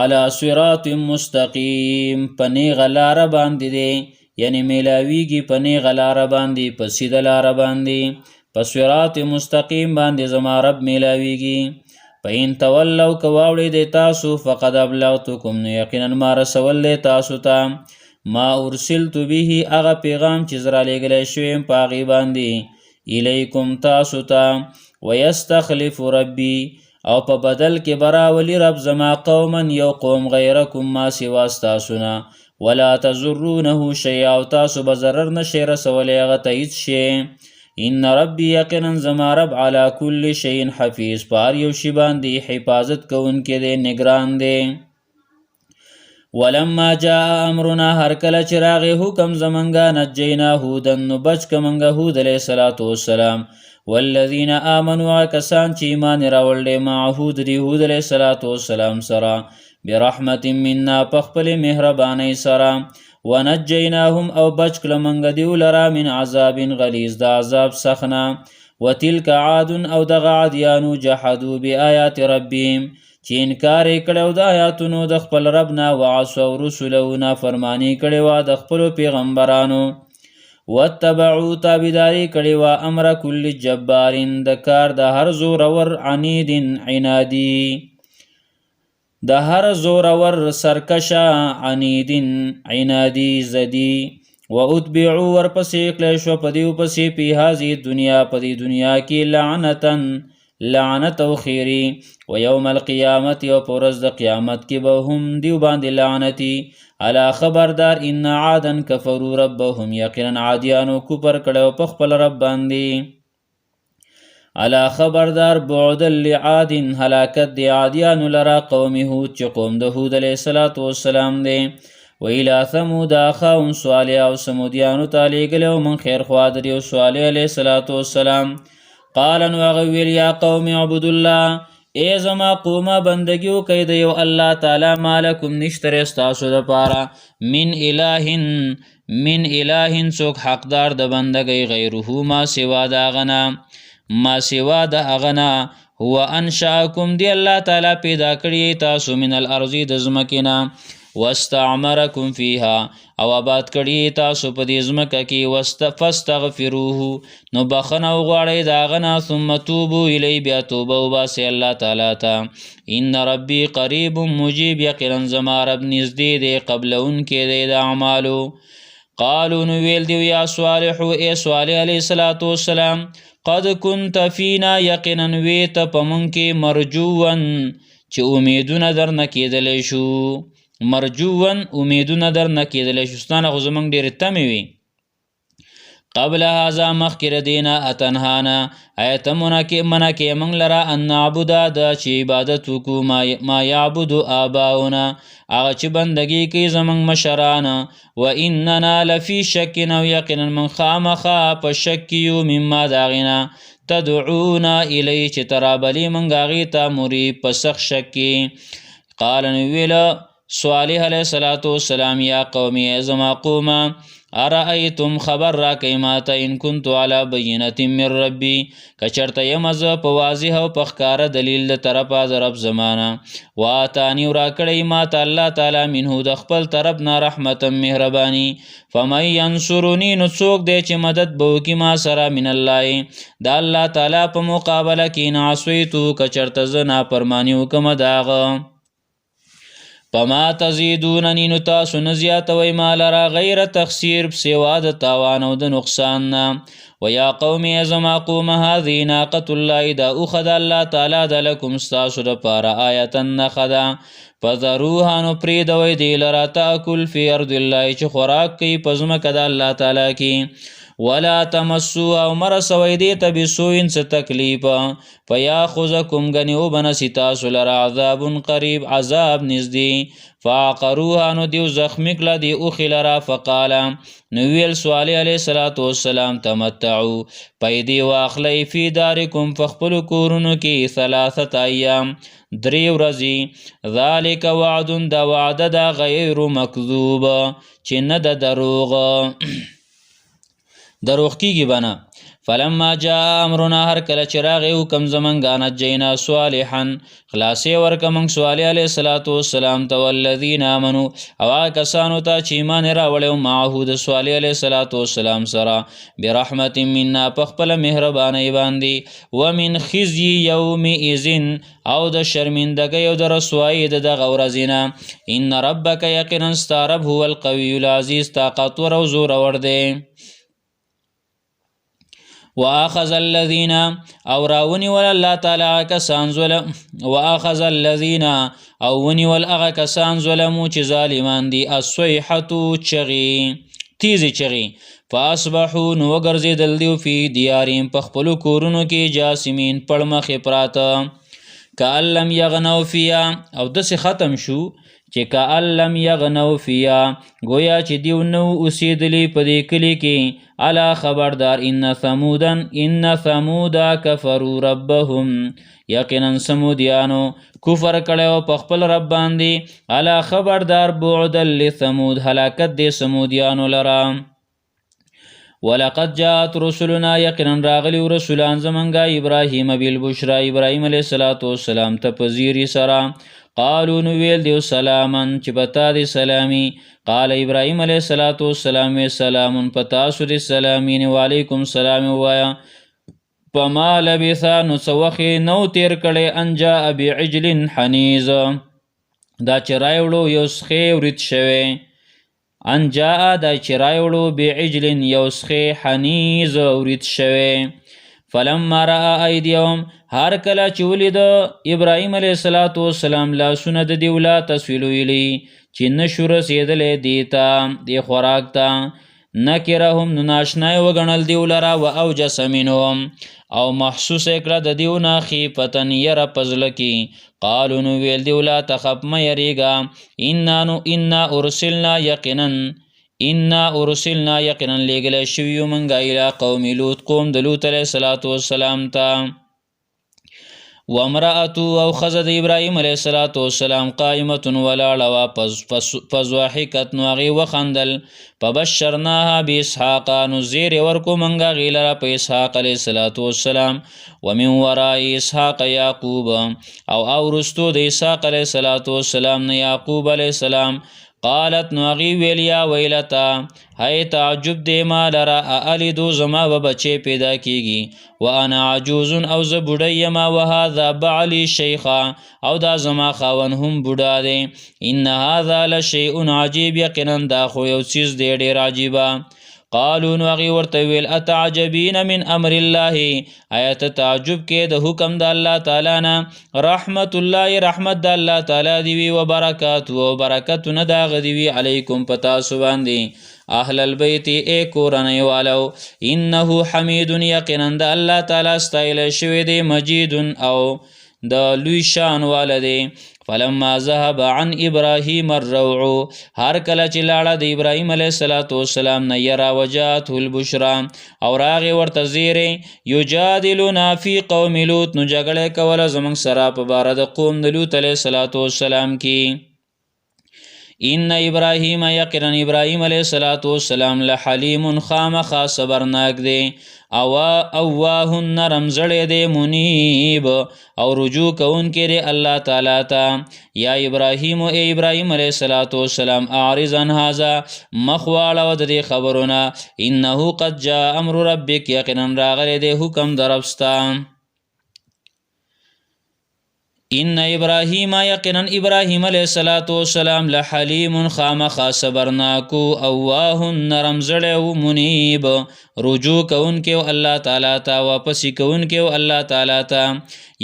علی صراط مستقیم په نیغه لاره باندې دی یعنی میلاویږي په نیغه لاره باندې په سیده لاره باندې په صراط مستقیم باندې زما رب میلاویږي فإن تولوا که واوړئ تاسو فقد ابلغتکم نو یقینا ما رسول دی تاسو ته ما ارسلت به هغه پیغام چې زه رالیږلی شوی یم په هغې باندې الیکم تاسو ته ویستخلف ربي او په بدل کې به راولي رب زما قوما یو قوم غیرکم ما سوا ستاسو نه ولا تضرونه شیئا او تاسو به ضرر نشئ رسولی هغه ته هېڅ شی ان ربي یقینا زما رب علی کل شیء حفیظ په هر یو شي باندې حفاظت کوونکی دی نګران دی ولما جاء امرنا هر کله چې راغی حکم زمونږه نجینا هودا نو بچ که مونږه هود علیه الصلاة والسلام والذین آمنوا کسان چې ایمان یې راوړل دی معه د هود علیه الصلاة والسلام سره برحمت منا په خپلې مهربانۍ سره ونجیناهم او بچ کړه مونږ دیو لره من عذاب غلیظ د عذاب سخت نه وتلک عاد او دغه عادیانو جحدوا بآیات ربهم چې انکار یې کړی د آیاتونو د خپل رب نه وعصوا رسله نافرماني کړې وه د خپلو پیغمبرانو واتبعوا تابعداري کړې وه امر کل جبار د کار د هر زورور عنید عنادي د هر زورور سرکشه عنیدین عنادي زدي واتبعوا ورپسې کړی شوه په دیو پسې په هذه دنیا په دې دنیا کې لعنت او خیری و یوم القیامت او په ورځ د قیامت کې به هم دیو باندې لعنتي الا خبردار ان عادا کفروا ربهم یقینا عادیانو کفر کړی په خپل رب باندې الا خبردار بعدا لعاد هلاکت دی عادیانو لرا قوم هود چې قوم د هود علیه الصلاة والسلام دی و الى ثمود اخاهم صالح او سمودیانو ته لیږلی و من خیر خوا د دیو صالح علیه الصلاة والسلام قال نو هغه ویل یا قوم اعبدوا الله ای زما قومه بندګي وکئ د یو الله تعالی ما لکم نشته ستاسو دپاره من اله څوک حقدار د بندګۍ غیره ما سوا د هغه نه هو انشاکم دی الله تعالی پیدا کړی تاسو من الارض د ځمکې نه واستعمرکم فیها او آباد کړی تاسو په دې ځمکه کې فاستغفروه نو بخښنه وغواړئ د هغه نه ثم توبو الی بیا توبه وباسئ الله تعالی ته ان ربي قریب مجیب یقینا زما رب نږدې دی قبلونکی دی د اعمالو قالو نو ویل دیو یا صالحو ای صالح علیه الصلاة والسلام قد كنت فینا یقینا وی ته په موږ کې مرجون چې امیدونه درنه کېدلی شو مرجون امیدونه درنه کېدلی شو ستانه خو زموږ ډېرې تمې وي قبل هذا مخکې دینا اتنهانا آیا ته منع کې موږ لره ان نعبده دا چې عبادت وکړو ما یعبدو آباؤنا هغه چې بندګي کوي زموږ مشران و اننا لفی شک او یقینا من خامخا په شک یو مما د هغې نه تدعونا الی چې ته رابلې موږ هغې ته مرید په سخت شک کې قال نو ویله صالح علیه الصلاة والسلام یا قومی ای زما قومه ارأیتم خبر راکئ ماته ان کنتو علی بینة من ربی که چرته یم زه په واضح او په ښکاره دلیل د طرفه د رب زمانه واتانی راکړی ماته الله تعالی منهو د خپل طرف نه رحمتا مهربانی فمن ینصرنی نو څوک دی چې مدد به وکړي ما سره من الله د الله تعالی په مقابله کې ان عصیتو که چرته زه نافرماني وکړم د هغه فما تزیدوننی نو تاسو نه زیاتوئ ما لره غیر تخسیر سوا د تاوان او د نقصان نه و یا قوم ای زما قومه هذه ناقة الله دا اوښه د الله تعالی ده لکم ستاسو دپاره آیتا نښه ده فذروها نو پریدوی دی لرا تاکل فی ارض الله چې خوراک کوي په ځمکه د الله تعالی کې ولا تمسوا او مرسوی دی ته بسوء څه تکلیف فیاخذکم غنیو بنسی تاسو لرا عذاب قریب عذاب نزدې فعقروها نو دیو زخمی کړه دی اوښې لره فقال نو ویل صالح علیه السلام تمتعوا پیدې واخلئ فی دارکم په خپلو کورونو کې 3 ایام 3 ورځې ذلک وعد دا وعده دا غیر مکذوب چې نه د دروغ کیږي بنا فلما جاء امرنا هر کله چراغ حکم زمنګ نجینا صالحا خلاصې ورکمنګ صالح علیه السلام ته والذین آمنوا او کسانو ته چې ایمان راوړل معه د صالح علیه السلام سره برحمت منا په خپل مهرباني باندې ومن خزي یومئذ او د شرمندګۍ او د رسوایی د دغه ورځې ان ربک یقینا ستارب هو القوی العزیز طاقتور او زورور دی واخذ الذين او راوني ول الله تعالی کسان ظلم واخذ الذين او وني ول اغه کسان ظلمو چې ظالمان دي الصيحه چغي تیزی چغي فاصبحوا نو ګرځیدل دیو فی دیارهم په خپل کورونو کې جاسمین پړمخې پراته کألم یغنو فیا او دسې ختم شو چې کألم یغنو فیا گویا چې دیو نو اوسېدلی په دې کلي کې الا خبردار ان ثمودا کفروا ربهم یقینا سمودیانو کفر کړو په خپل رب باندې الا خبردار بعد لثمود هلاکت دې سمودیانو لرا ولقد جاءت رسلنا یقینا راغلی رسولان زمنګا ابراهیم بالبشرى ابراهیم علیه السلام ته پذیری سره قالو نو ویل دیو سلامن چې بتا دی سلامی قال ابراهیم علیه السلام سلام پتاسو دی سلامین وعلیکم سلام وایا پما لبثا نو سوخی نو تیر کړي انجا بعجل حنیز دا چرایوړو یو سخې ورت شوه انجا دا چرایوړو بعجل یو سخې حنیز ورت شوه فلما را ایدیهم هر کله چې ولید ابراهیم علیه السلام لاسونه د دیولا تسویلویلی چې نشو رسېدلی دیتا دی خوراک ته نکرهم نو ناشنای وګڼل دیولره و اوجس منهم او محسوس کړه د دیونه خیفتن یره په زړه کې قالو نو ویل دیولا تخف مه یریږه انا ارسلنا یقینا لیږلی شوي منګه الی قوم لوط قوم د لوط علیه السلام ته وامرأته او ښځه د ابراهیم علیه السلام قائمة ولاړه وه فضحکت نو هغې وخندل فبشرناها باسحاق نو زیری ورکو منګه هغې لره په اسحاق علیه السلام ومن وراء اسحاق یعقوب او وروستو د اسحاق علیه السلام نه یعقوب علیه السلام قالت نو هغې ویل یا ویلتا هی تعجب دی ما لره الیدو زما به بچی پیدا کیږي وانا عجوز او زه بوډی یمه وهذا بعلی شیخا او دا زما خاون هم بوډا دی ان هذا لشیء عجیب یقینا دا خو یو څیز دی ډېر عجیبه قالو نو هغې ورته ویل اتعجبین من امر الله آیا ته تعجب کې د حکم د الله تعالی نه رحمت الله رحمت د الله تعالی دی وي وبرکاته او برکتونه د هغه دی وي علیکم په تاسو باندې اهل البیت ای کورنۍ والو انه حمید یقینا د الله تعالی ستایلی شوی دی مجید او د لوی شان والده فلما ذهب عن ابراهیم الروع هر کله چې لاړه د ابراهیم علیه السلام نه یرا وجاته البشرا او راغې ورته زیری یجادلنا فی قوم لوط نو جګړه کوله زموږ سره په باره د قوم د لوط علیه السلام کې ان ابراهیم یقینا ابراهیم علیه السلام لحلیم خامخا صبرناک دی اواه نرم زړی دی منیب او رجوع کوونکی دی الله تعالی ته یا ابراهیم ای ابراهیم علیه السلام اعرض عن هذا مخ واړوه د دې خبرونه انه قد جاء امر ربک یقینا راغلی دی حکم د رب ستا ان ابراهیم یقینا ابراهیم علیہ الصلوۃ والسلام لحلیم خامخا صبرناکو اواه نرم زړه منیب رجوع کونکو الله تعالی ته واپس کونکو الله تعالی ته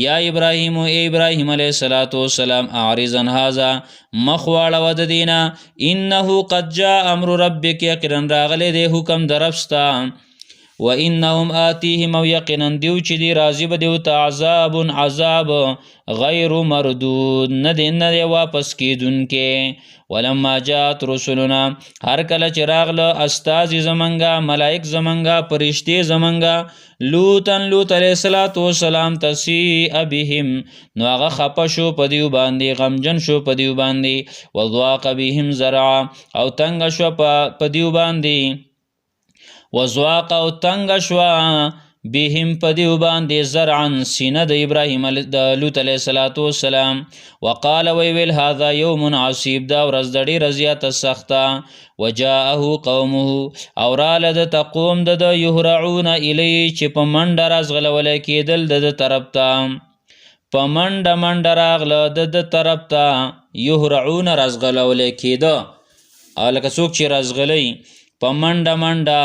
یا ابراهیم اے ابراهیم علیہ الصلوۃ والسلام اعرض عن هذا مخواړه ود دینا انه قد جاء امر ربک یقینا راغله دی حکم درفستا وانهم آتیهم او یقینا دیو چې دی راضی به دیو ته عذاب غیر مردود نه واپس کیدونکې ولما جاءت رسلنا هر کله چې راغله استاذ زمنګا ملائک زمنګا فرشتي زمنګا لوط علیہ الصلوۃ والسلام تسیء بهم نو هغه خپه شو په دیو باندې غمجن شو په دیو باندې وضاق بهم زرعا او تنگ شو په دیو باندې وزواق او تنگ شوا بهم پدیو باندې زرعا سینه د ابراهیم د لوط علیہ الصلوۃ والسلام وقال ویل هذا یوم عصیب دا ورځ د ډېره زیاته سخته وجاءه قومه او راله د تقوم د یهرعون الی چې په منډه رازغلول کېدل د طرف ته په منډه راغله د طرف ته یهرعون رازغلول کېده او لکه څوک چې رازغلی په منډه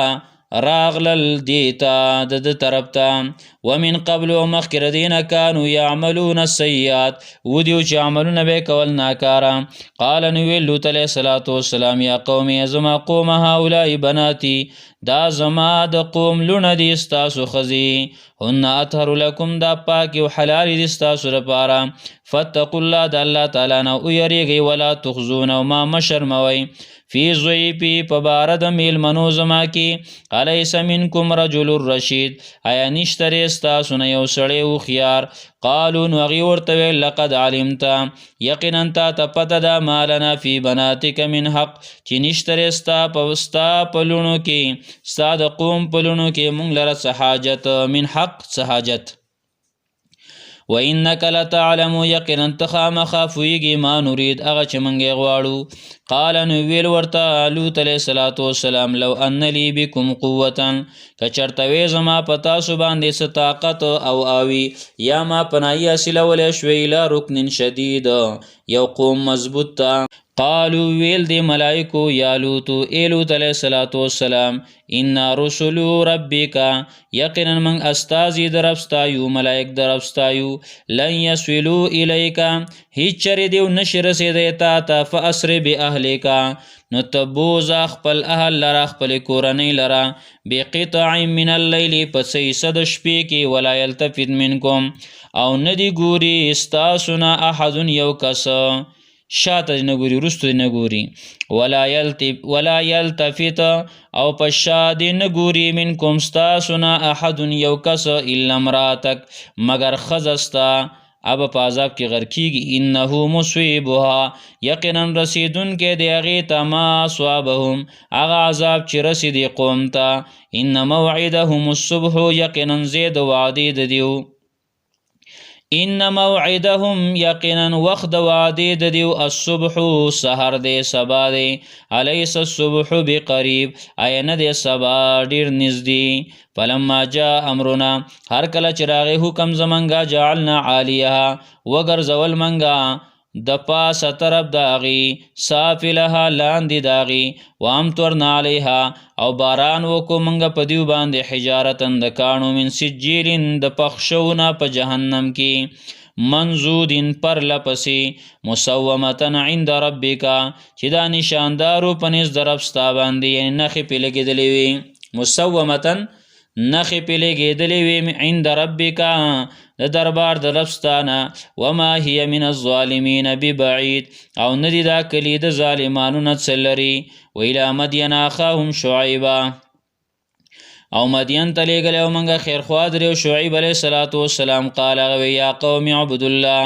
راغلل دیتا د طرف ته ومن قبل مخکر دین کانوا یعملون السیئات ودیو چې عملونه به کول ناکاره قال نو لوط علیہ الصلوۃ والسلام یا قوم ازما قوم هؤلاء بناتی دا زما د قوم لونه دي ستاسو خزي هن اطهر لكم دا پاک او حلال دي ستاسو لپاره فتقوا الله د الله تعالی نه او یریږي ولا تخزون او ما مشرموي فی ضیفی پبارد میل منو زما کی الیس منکم رجل الرشید آیا نشتره استاسو نه یو سړی هوښیار قالو نو هغې ورته ویل لقد علمت یقینا تا ته پته ده ما لنا فی بناتک من حق چې نشتره ستا په لوڼو کې ستا د قوم په لوڼو کې موږ لره څه حاجت من حق څه حاجت وَإِنَّكَ لَتَعْلَمُ يَقِينًا تَخَامَخَا فُوِيږي ما نريد هغه چې موږ غواړو قال نو ویل ورته لوط علیہ الصلوۃ والسلام لو ان لی بكم قوة که چرته وی زما په تاسو باندې څه طاقت او آوي یا ما پناهي حاصلولی شوی الی رکن شدید یو قوم مضبوط ته قالو ویل دی ملائکو یا لوط ای لوط علیہ الصلوۃ والسلام انا رسول ربک یقینا من استازی درفستایو ملائک درفستایو لن یسولو الیک هیچ چر دیو نشی رسیدی تا تا فاسر باهلک نو تبوز خپل اهل لرا خپل کورنۍ لرا بقطع من اللیل پس صد شپې کې ولا یلتفت منکم او ندی ګوري استاسنا احد یو کس شاته نه ګوري رستو نه ګوري ولا یلتفت او پشاد نه ګوري منکم استاسنا احد یو کس الا امراتک مگر خزستا اب پازاب کی غرکیږي انه مصیبها یقینا رسیدون کې دی هغې ته ما صوابهم هغه عذاب چې رسیدي قوم ته ان موعدهم الصبح یقینا زید وعدې د دیو ان موعدهم یقینا وخت وعدې د دیو الصبح سحر دی سبا دی الیس الصبح بقریب آیا نه دی سبا ډیر نږدې فلما جاء امرنا هر کله چې راغی حکم زمنګا جعلنا عالیها وګرځول منګا د پاسه طرف داغي سافلها لاندې داغي وامطرنا علیها او باران وکړو موږ په دیو باندې حجارتن د کاڼو من سجیل د پخشونه په جهنم کې منزودین پر لپسې مسومتن عند ربک چې دا نشاندارو په نس د رب ستا باندې یعنې نښې پې لګېدلې وي مسومتن نښې پې لګېدلې وي عند ربک د دربار د رب ستانه وما هي من الظالمین ببعید او ندی دا کلی د ظالمانو نه څه لرې ویلی مدین اخاهم شعیبا او مدین ته لیږلی او موږ خیرخوا درې شعیب علیه الصلوۃ والسلام قال هغه یا قوم اعبدوا الله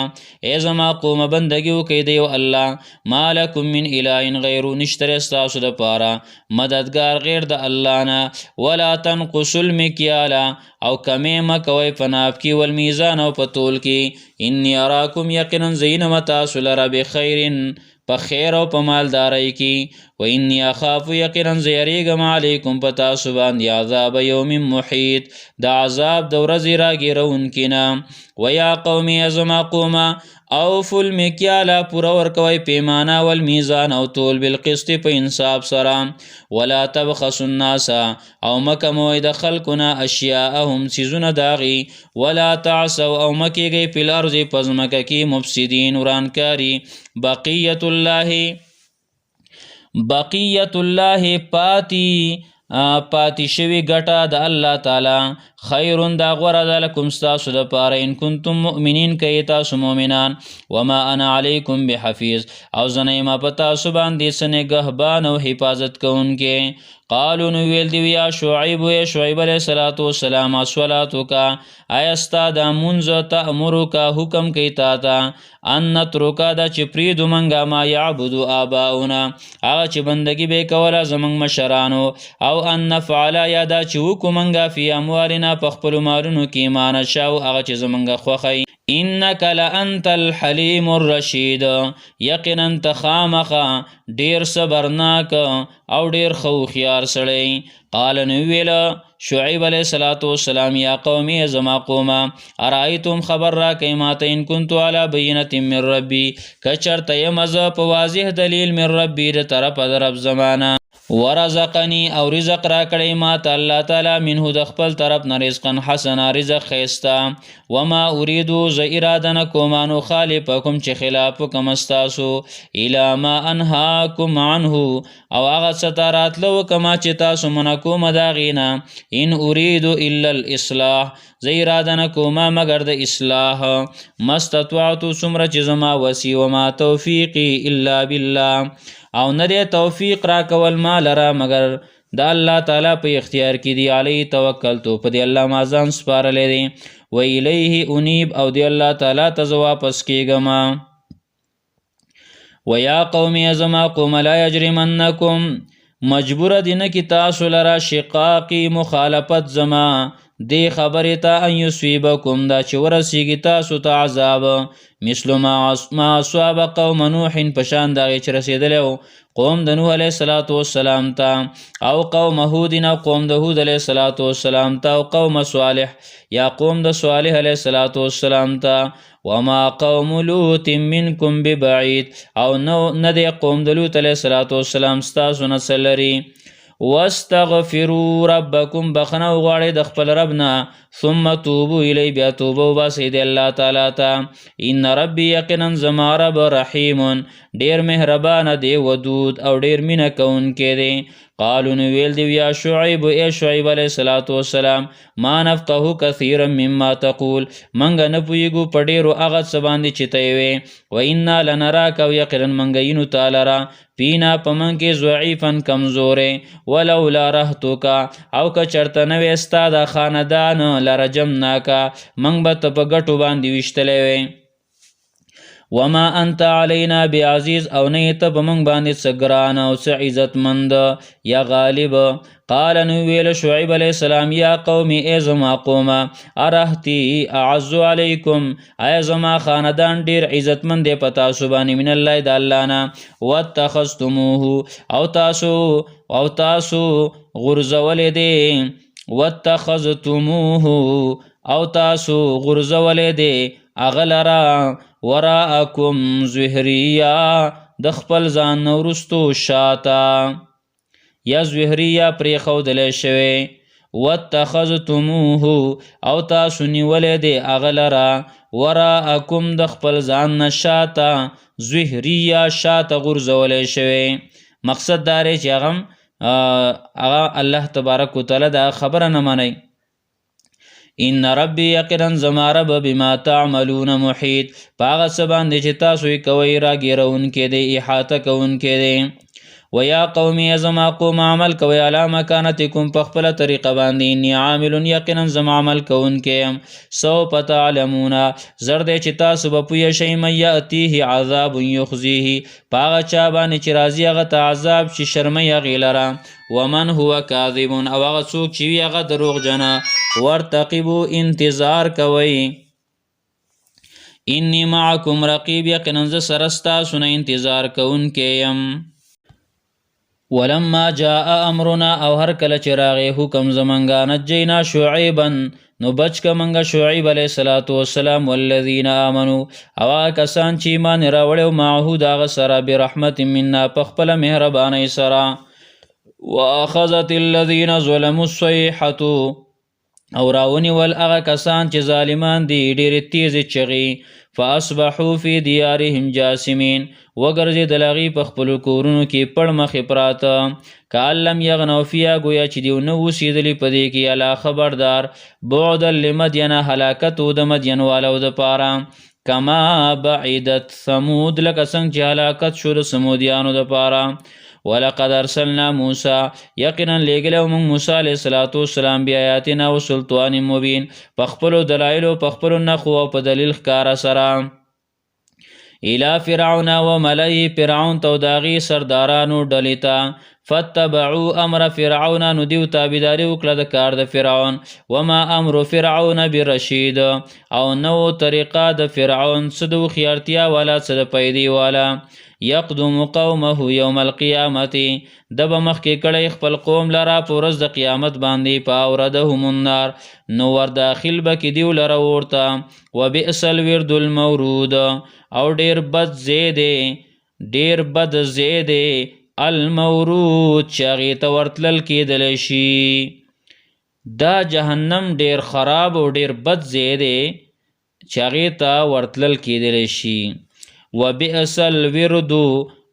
ای زما قومه بندګي وکئ د یو الله ما لکم من اله غیرو نشته ستاسو دپاره مددګار غیر د الله نه ولا تنقصوا المکیال او کمې مه کوئ په ناب کې والمیزان او په تول کې انی اراکم یقینا زینم تاسو لره بخیر په خیر او په مالدارۍ کې و انی اخاف یقینا زه یریږم علیکم په تاسو باندې عذاب یوم محیط د عذاب د ورځې راګیرونکي نه و یا قومي زما قومه اوفو المکیالا پورا ورکوی پیمانا والمیزان او تول بالقسط په انصاف سره ولا تبخسوا الناس او مکموی د خلقنا اشیاءهم سیزون داغي ولا تعصوا او مکیږي په الارض پزمکه کی مفسدین ورانکاری بقیت الله پاتی شوی ګټه د الله تعالی خیرون دا غوره ده لکم ستاسو دپاره ان کنتم مؤمنین که تاسو مؤمنان وما انا علیکم بحفیظ او زه نه یم په تاسو باندې څه نګهبان او حفاظت کوونکی قالو نو ویل دی یا شعیب علیه السلام الصلاتک آیا ستا دا مونځ تأمرک حکم کوي تا ته ان نترک دا چې پریږدو موږ ما یعبدو آباؤنا هغه چې بندګي به یې کوله زموږ مشرانو او ان نفعل یا دا چې وکړو موږ فی اموالنا په خپلو مالونو کې ما نشاو هغه چې زموږ خوښوي انک لانت الحلیم الرشید یقینا ته خامخه ډیر صبرناک او ډیر ښه هوښیار سړی قال نو ویله شعیب علیه السلام یا قومی زما قومه ارایتم خبر را کئ ماته ان کنتو علی بینة من ربی که چرته یم زه په واضح دلیل من ربی د طرفه د رب زمانه ورزقنی او رزق را کړی ما ته الله تعالی منه د خپل طرف نه رزقا حسنا رزق ښایسته وما اریدو زه اراده نه کوم ان اخالفکم چې خلاف وکم استاسو الی ما انهاکم عنه او هغه څه ته راتلو وکمه چې تاسو منع کوم د هغې نه ان اریدو الا الاصلاح زه اراده نه کومه مګر د اصلاح ما استطعتو څومره چې زما وسي وما توفیقي الا بالله او نه دی توفیق را کول ما لره مگر د الله تعالی په اختیار کې دی علی توکلتو په دی الله ما ځان سپارلی دی و الیه انیب او دی الله تعالی ته زه واپس کیږم و یا قوم زما قوم لا یجرمنکم مجبور دی نه کی تاسو لره شقاقی مخالفت زما دی خبرې ته ان یصیبکم دا چې ورسیږي تاسو ته عذاب مثل ما اصاب قوم نوح پشان د هغې چې رسېدلی و قوم د نوح علیه السلام ته او قوم هود او قوم د هود علیه السلام ته او قوم صالح یا قوم د صالح علیه السلام ته وما قوم لوط منکم ببعید او نه دی قوم د لوط علیه السلام ستاسو نه څه لري واستغفروا ربکم بخنه وغواړئ د خپل رب نه ثم توبو الی بیا توبه وباسئ د الله تعالی ته ان ربی یقینا زما رب رحیم ډیر مهربانه دی ودود او ډیر مینه کوونکی دی قالو نو ویل دی یا شعیب شعیب علیه السلام ما نفقه کثیرا مما تقول منګه نه پوهیږو په ډیرو هغه څه باندې چې ته یې و انا لنراک او یقینا منګه یینو تا لره فینا په من کې ضعیفا کمزورې ولولا رهتک او که چرته نه وې ستا دا خاندان لرجمناکه موږ به ته په ګټو باندې ویشتلی وې وما انت علینا بعزیز او نه ته په موږ باندې څه ګران او څه عزتمند یا غالب قال نو ویل شعیب علیه السلام یا قوم ای زما قومه ارهتی اعز علیکم ای زما خاندان ډیر عزتمند دی په تاسو باندې من الله د الله نه واتخذتموه او تاسو غرزولې دی واتخذتموه او تاسو غرزولې دی هغه لره وراءکم زهریا د خپل ځان نه وروستو شاته یا زهریا پرېښودلی شوی واتخذتموه او تاسو نیولی دی هغه لره وراءکم د خپل ځان نه شاته زهریا شاته غورځولی شوی مقصد دا دی چې هغه الله تبارک وتعالی دا خبره نه منئ ان ربی یقینا زما رب بما تعملون محیط په هغه څه باندې چې تاسو یې کوئ راګیرونکی دی احاطه کوونکی دی و یا قومی زما قوم عمل کوئ علی مکانتکم په خپله طریقه باندې انی عامل یقینا زما عمل کوونکی یم سوف تعلمون زر دی چې تاسو به پوه شئ من یأتیه عذاب یخزیه په هغه چا باندې چې راځي هغه ته عذاب چې شرموي هغې لره ومن هو کاذب او هغه څوک چې وي هغه دروغجنه ورتقبو انتظار کوئ انی معکم رقیب یقینا زه سره ستاسو نه انتظار کوونکی یم ولما جاء امرنا او هر کله چې راغی حکم زمونږه نجینا شعیبا نو بچ که منگا شعیب علیہ السلام والذین آمنو او کسان چی ایمان راوړو معه داغ سره برحمت منا پخپل مهربانی سره واخذت الذین ظلموا الصیحة او راونی ول اغا کسان چې ظالمان دی ډېر تیز چغي فاصبحوا فی دیارهم جاسمین وګرځي دلغي په خپل کورونو کې پړ مخې پراته کعلم یغنوا فیها گویا چې دیو نو وسیدلی پدې کې الا خبردار بعد لمدین هلاکت د مدین والو د پاره کما بعیدت ثمود لک څنګه چې هلاکت شو د سمودیانو د پاره ولقد ارسلنا موسى یقینا لګلو موږ موسی علیہ السلام بیا آیاتنا او سلطان مبین پخپلو دلایل او پخپلو نخو او په دلیل ښکارا سره الى فرعون و ملئ فرعون تو داغي سردارانو ډلیتا فتبعوا امر فرعون نو دیو تابعداري وکړه د کار د فرعون وما امر فرعون برشید او نو طریقه د فرعون صدو خيارتیا والا صد پیدي والا یقدم قومه یوم القیامت دب مخکې کړی خپل قوم لرا پورز د قیامت باندې پاوردهم النار نو ور داخل بکی دیو لرا ورتا وبئس الورد المورود او ډیر بد زیده المورود چاغی ته ورتلل کېدل شي دا جهنم ډیر خراب او ډیر بد زیده چاغی ته ورتلل کېدل شي وبئس الورد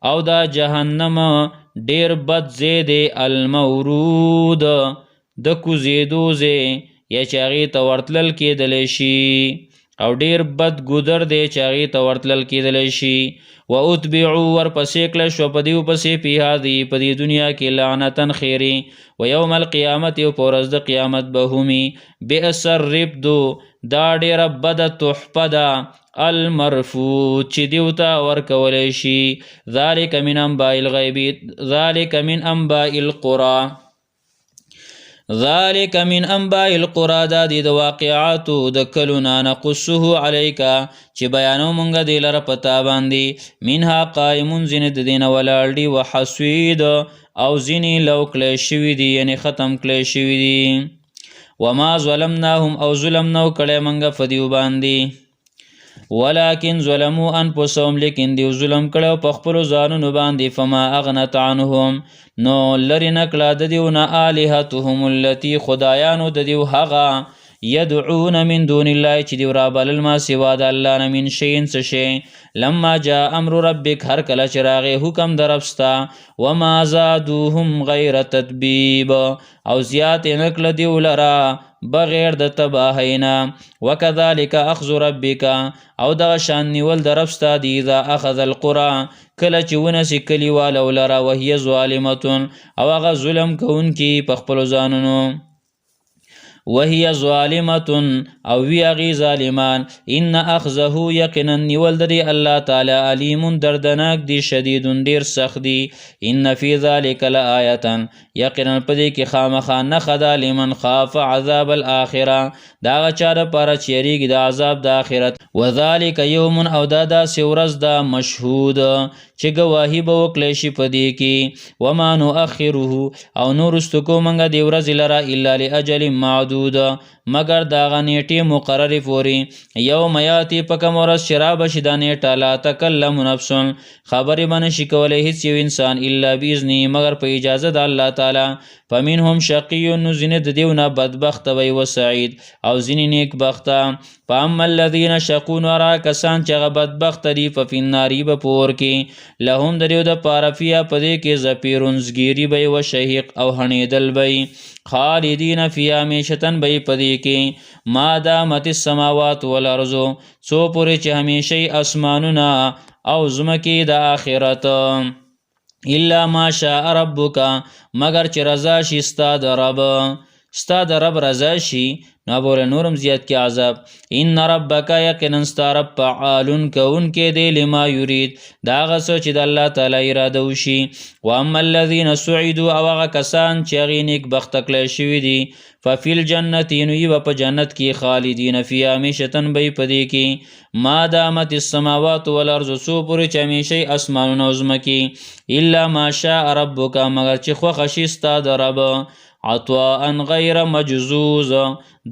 او دا جهنم ډیر بد زیده المورود د کوزیدو زی یا چاغی ته ورتلل کېدل شي او ډیر بد ګذر دی چاغی ته ورتلل کېدل شي و اتبعوا ورپسې کله شو په دیو پسې په دې دنیا کې لعنتن خیری و یوم القیامت او پورز د قیامت به همي بئس الربد دا ډیر بد تحفه ده المرفوض چې دیوتا ورکول شي ذالک من انباء الغیب ذالک من انباء القرى ذالک من انباء القرى دا د واقعاتو د کلونا نقصه علیک چې بیانو مونږه د لره پتا باندې منها قائمون زین د دین ولاړ دی وحسوید او زینی لو کله شوی دی یعنی ختم کله شوی دی وما ظلمناهم او ظلم نو کله مونږه فدیو باندې ولكن ظلموا انفسهم لیکن دیو ظلم کړو په خپل ځانونو باندې فما اغنت عنهم نو لری نکلا د دیونه الہتهم التي خدایانو د دیو هغه يدعون من دون الله چې دیو را بلل ما سوا د الله نه من شین څه شي لما جاء امر ربك هر کله چراغ حکم درپستا وما زادوهم غیر تتبیب او زیات نکله دیو لرا بغیر د تباهینا وکذالک اخذ ربک او دا شان نیول درپستا دی اذا اخذ القرى کله چې ونسی کلی والو لرا وهي ظالمتون او هغه ظلم کوونکی په خپل ځانونو وهي ظالمتون او وی اغي ظالمان ان اخذه یقینا نیول دی الله تعالی علیم دردناک دی شدید ډیر سخت دی ان فی ذلک لآیه یقینا پدې کې خامخا نخدا لمن خاف عذاب الاخره دا چاره پر چیرېږي د عذاب د آخرت وذالک یوم او دا سورز دا مشهود چې گواهی به وکړي شي پدې کې وما نؤخره او نورستو کو منګه دی ورځ لرا الا لاجل معدود مگر دا غنیټي مقرر فوري یوم یاتی پکم ورځ شراب شدانه ټالا تکلم نفس خبر من شي کولای هیڅ یو انسان الا باذن مگر په اجازه د الله تعالی فمنهم شقی نزنه د دیونه بدبخت وي وسعید او زنی نیک بخته فاما الذين شقوا را کسان چې بدبخت دي په فناری به پور کې لهم دریو د پارفیا پدې کې زپیرونزګيري به او شهیق او هنیدل به خالدین فی همیشتن به پدې کې ما دامت السماوات والارض سو پورې چې همیشه اسمانونه او زمکی د آخرت الا ما شاء ربک مگر چې رضا شي ستا د رب رضا شي نو بوله نورم زیات کی عذاب ان ربک یقینا استرب فعال کون کې دی لما یرید دا غسو چې د الله تعالی اراده وشي و اما الذين سعدوا او هغه کسان چې غینیک بخت کړي شوی دي ففي الجنه نو په جنت کې خالدین فی همیشتن به پدې کې ما دامت السماوات والارض سو پورې چې همیشه اسمانونه او زمکی الا ما شاء ربک مگر چې خو خشستا د رب عطاء غیر مجزوز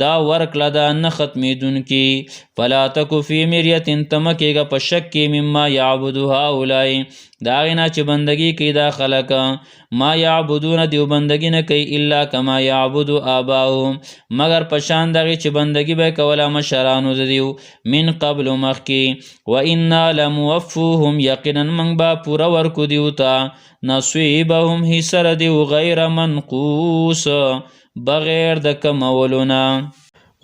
دا ورکړه ده نه ختمېدونکې فلا تکو فی مریة ته مه کېږه په شک کې مما یعبد هؤلاء د هغې نه چې بندګي کوي دا خلک ما یعبدون دیو بندګي نه کوي الا کما یعبد آباؤهم مگر په شان دغې چې بندګي به یې کوله مشرانو د دیو من قبل مخکې و انا لموفوهم یقینا موږ به پوره ورکو دیو ته نصیبهم حصه د دیو غیر منقوص بغیر د کمولو نه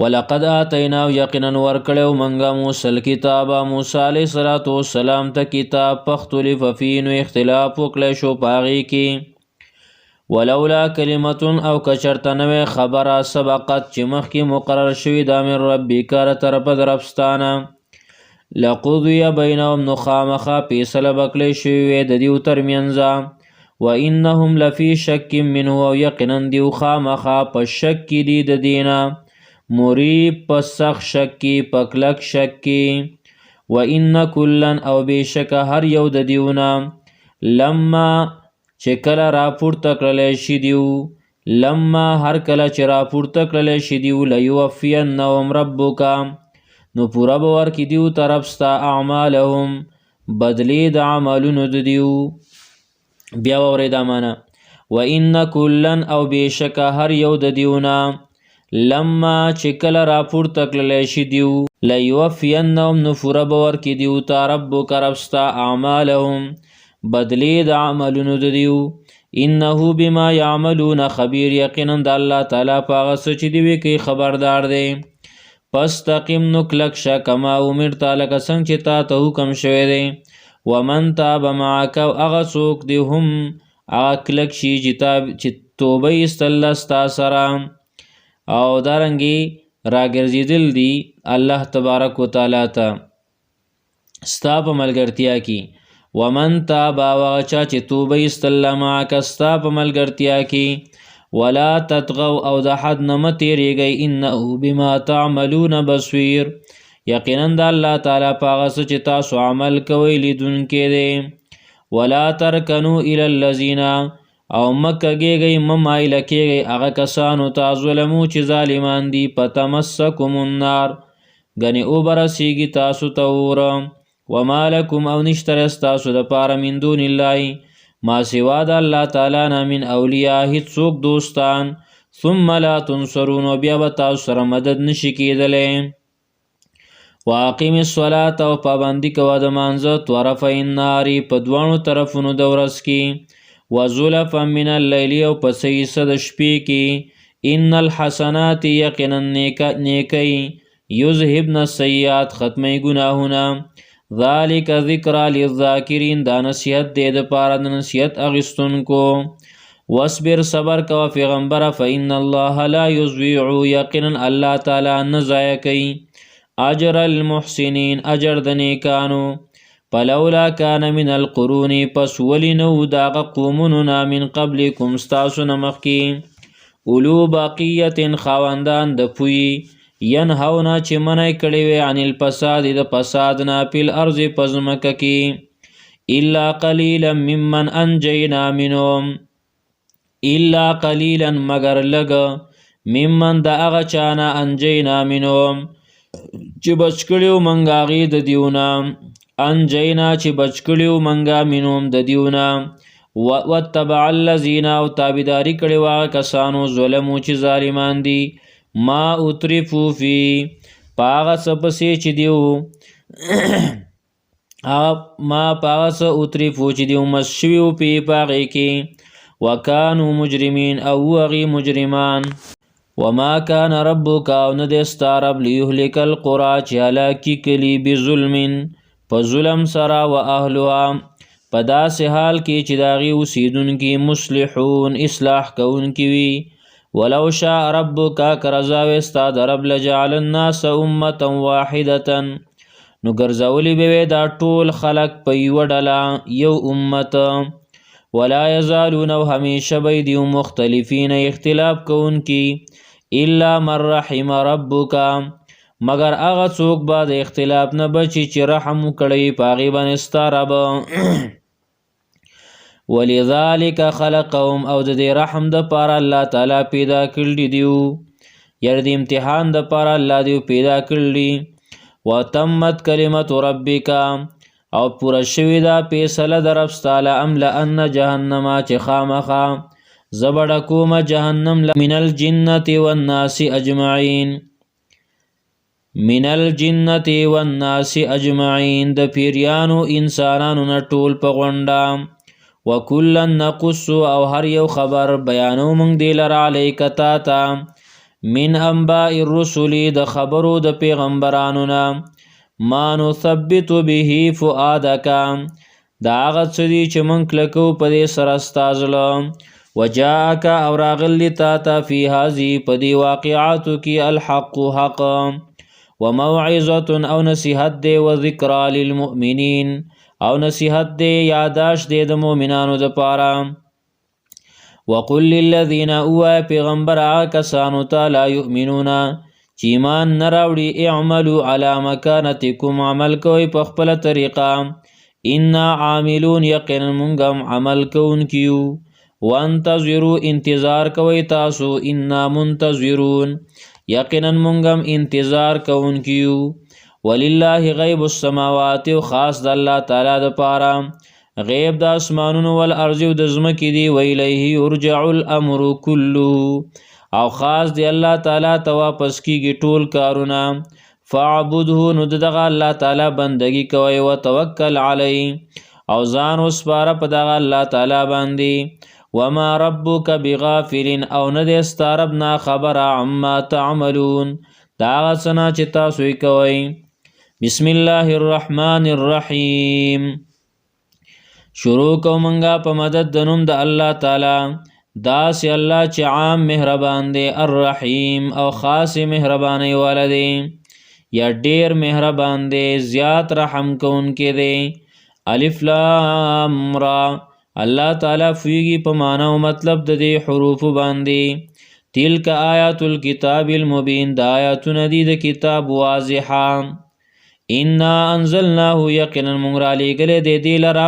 ولقد آتیناه یقینا ورکړو منګه موسی الکتاب موسی علیه السلام ته کتاب فاختلف فیه نو اختلاف وکړی شو په هغې کې ولولا کلمة او کچرته نوې خبره سبقت چې مخکې مقرر شوي دا من ربک له طرفه د ربستانه لقضی بینهم نو خامخا فیصله به کړی شوې وې د دیو ترمنځ وانهم لفی شک منه او یقینا دیو خامخا په شک کې دي د دینه مریب په سخت شک کې په کلک شک کې وان کلا او بېشکه هر یو د دیونه لما چې کله راپورته کړلی شي دیو لما هر کله چې راپورته کړلی شي دیو لیوفینهم ربک نو پوره به ورکړي دیو طرف ستا اعمالهم بدلې د عملونو د دیو بیا واورئ دا معنی وان کلا او بېشکه هر یو د دیونه لما چې کله راپورته کړلی شي دیو لیوفینهم نو پوره به ورکړي دیو ته ربک رب ستا اعمالهم بدلې د عملونو د دیو انه بما یعملون خبیر یقینا د الله تعالی په هغه څه چې دوی کوي خبردار دی فاستقم نو کلک شه کما امرته لکه څنګه چې تا ته حکم شوی دی ومن تاب معک او هغه څوک دی هم هغه کلک شي چې توبه ایستله ستا سره او دارنګې راګرځېدل دي الله تبارک وتعالی ته ستا په ملګرتیا کې ومن تاب او هغه چا چې توبه ایستله معک ستا په ملګرتیا کې ولا تطغوا او د حد نه مه تېرېږئ انه بما تعملون بصیر یقینا د الله تعالی په هغه څه چې تاسو عمل کوئ لیدونکی دی ولا ترکنو الی الذین او مه کږېږئ مه مایله کېږئ هغه کسانو ته ظلمو چې ظالمان دي فتمسکم النار ګنې وبرسېږي تاسو ته اوره وما لکم او نشته ستاسو دپاره من دون الله ما سوا د الله تعالی نه من اولیاء هیڅوک دوستان ثم لا تنصرون و بیا به تاسو سره مدد نشي کېدلی واقیم الصلاة او پابندي کوه د مانځه طرفی النهار په دواړو طرفونو د ورځ کې وزلفا من اللیل او په څه حصه د شپې کې ان الحسنات یقینا نیکی یذهبن السیئات ختمی ګناهونه ذالک ذکرى للذاکرین دا نصیحت دی دپاره د نصیحت اخیستونکو واصبر صبر کوه پیغمبره فان الله لا یضیع یقینا الله تعالی نه ضایع کوي اجر المحسنین اجر د نیکانو فلولا کان من القرون پس ولی نو داغه قومونو نه من قبلکم ستاسو نه مخکې اولو باقیت خاوندان د پوی ینهونا چې منع کړی وی عن الفساد د فساد نه فی الارض په ځمکه کې الا قلیلا ممن انجینا منهم الا قلیلا مگر لږ ممن د هغه چا نه انجینا منهم چې بچ کړیو موږ هغې د دیونه انجینا چې بچ کړیو موږ منهم د دیونه واتبع الذین او تابعداري کړې وه هغه کسانو ظلمو چې ظالمان دي ما اترفو فی په هغه څه پسې چې دیو ما په هغه څه اترفو چې دیو مست شوي وو پې په هغې کې وکانو مجرمین او هغې مجرمان وما کان ربک او نه دی ستا رب لیهلک القرى چې هلاکي کلي بظلم په ظلم سره و اهلها په داسې حال کې چې د هغې اوسېدونکي مصلحون اصلاح کوونکي وي ولو شاء ربک که رضا وی ستا د رب لجعل الناس امة واحدة نو ګرځولی به وی دا ټول خلق په یوه ډله یو امت ولا یزالون او همیشه به دیو مختلفین اختلاف کوونکي الا من رحم ربک مگر هغه څوک به د اختلاف نه بچي چې رحم وکړی په هغې باندې ستا رب ولذلک خلقهم او د دې رحم دپاره الله تعالی پیدا کړي دیو یعنی د امتحان د پاره الله دیو پیدا کړلی وتمت کلمت ربک او پورا شوی دا فیصله در رب ستاله املأن جهنم چې خامخا زبړکوم جهنم من الجنة والناس اجمعین من الجنة والناس اجمعین د پیریانو انسانانو نه ټول په غونډه وکلا نقص او هر یو خبر بیانو مونږ دی لره علیک تا ته من انباء الرسل د خبرو د پیغمبرانو نه ما نثبت به فؤادک دا هغه څه دي چې مونږ کلکو په دې سره ستا زړه وجاءک او راغلی تا ته فی هذه په دې واقعاتو کې الحق حق وموعظة او نصیحت دے وذکرى للمؤمنین او نصیحت دے یاداش دے د مؤمنانو د پاره وقل للذین اوه پیغمبر کسانو ته لا یؤمنون چې ایمان نه راوړي اعملوا علی مکانتکم عمل کوئ په خپله طریقه انا عاملون یقینا مونږ عمل کوونکي یو وانتظروا انتظار کوئ تاسو انا منتظرون یقینا مونږم انتظار کوونکیو ولله غیب السماوات او خاص د الله تعالی د پاره غیب د اسمانونو والارض او د ځمکې دی ویلیه یرجع الامر كله او خاص دی الله تعالی ته واپس کیږي ټول کارونه فاعبده نو دغه الله تعالی بندگی کوي او توکل علی او ځان وسپاره په دغه الله تعالی باندې وما ربک بغافل او نه دی ستا رب نا خبره عما تعملون دا هغه څه نه چې تاسو یې کوئ بسم الله الرحمن الرحیم شروع کوو مونږه په مدد د نوم د الله تعالی داسې الله چې عام مهربان دی الرحیم او خاص مهربانۍ والا دی یا ډیر مهربان دی زیات رحم کوونکی دی الف لام را الله تعالی فیږي په معنا او مطلب د دې حروف باندې تلک آیات الكتاب المبین د آیاتونه دي د کتاب واضحه انا انزلناه یقینا مونږ را لېږلی دی دې لره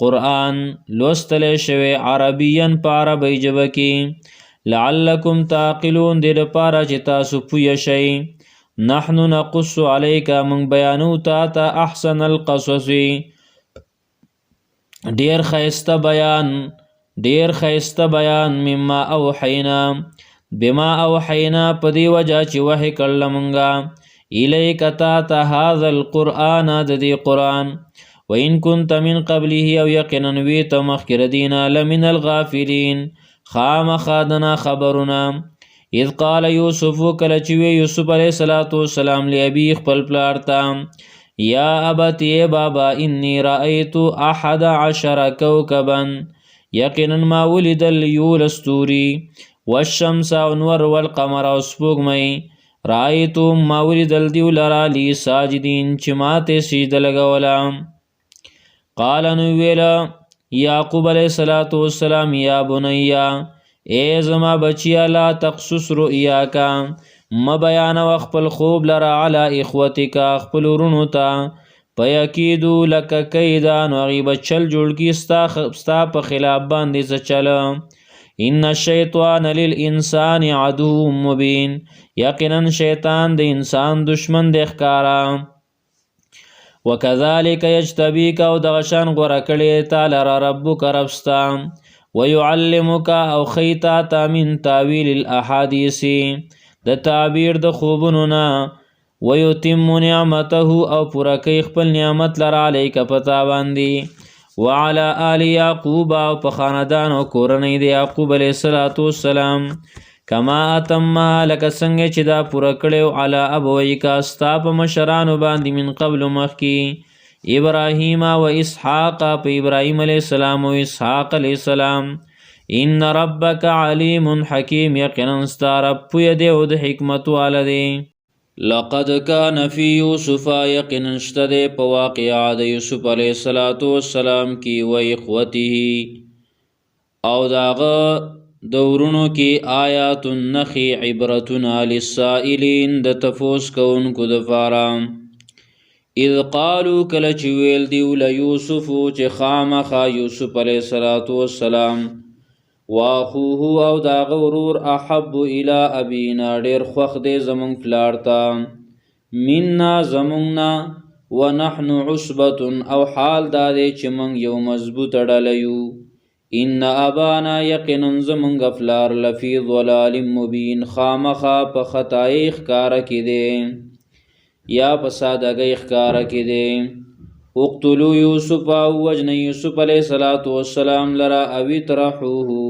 قرآن لوستلی شوی عربیا په عربۍ ژبه کې لعلکم تعقلون دې لپاره چې تاسو پوه شئ نحن نقص علیک مونږ بیانو تا ته احسن القصص ډیر خیسته بیان مما اوحینا بما اوحینا په دی وجه چې وحی کړل مونږه الیک تا ته هذا القرآن د دې قرآن وان كنت من قبله او یقینا وی ته مخکې دینه لمن الغافلین خامخا دنا خبرونه اذ قال یوسف کله چې وی یوسف علیه السلام لابی خپل پلار ته یا ابتی بابا انی رأیت 11 کوکبا یقینا ما ولیدل یولستوری والشمس انور والقمر او سپوږمۍ رأیت ما ولیدل دیو لرا لی ساجدین چې ماته سجده لګوله قال نو ویلا یعقوب علیه السلام یا بنیا ای زما بچیا لا تقصص رؤیاک مبیان و خپل خوب لرا علی اخوتک خپل ورونو ته پیکیدو لک کیدا نو غیب چل جوړ کی ستا په خلاف باندې څه چل ان الشیطان للانسان عدو مبین یقینا شیطان د انسان دشمن د ښکارا وکذالک یجتبیک او دغشان غوره کړی تعالی ربک ربستا ويعلمک او خیتا تا من تاویل الاحادیث د تعبیر د خوبونو نه ویتم نعمته او پوره کوي خپل نعمت لره علیک پتا باندې وعلى آل یعقوب او په خاندان او کورنۍ د یعقوب علیه السلام کما اتمها لکه څنګه چې دا پوره کړی علی ابویک ستا په مشرانو باندې من قبل مخکې ابراهیم و اسحاق په ابراهیم علیه السلام او اسحاق علیه السلام ان ربک علیم حکیم یقینا ستا رب پوه دی او د حکمت والا دی لقد کان فی یوسف یقینا شته دی په واقعه د یوسف علیه السلام کې و اخوته او داغه دورونو کې آیات النخی عبرتنا للسائلین د تفوس کوونکو دپاره اذ قالو کله چې ویل دیو له یوسف چې خامخا یوسف علیه السلام واخوه او دا غورور احب الى ابینا ډیر خوخ دی زمون فلارتا مننا زموننا ونحن عصبة او حال دا دی چې مونږ یو مضبوط ډلیو ان ابانا یقینا زمونږ فلار لفی ضلال مبین خامخا په خطای ښکارا کې دی یا په سادهګۍ ښکارا کې دی اقتلوا یوسف او وجن یوسف علیہ الصلوۃ والسلام لرا او ترحوه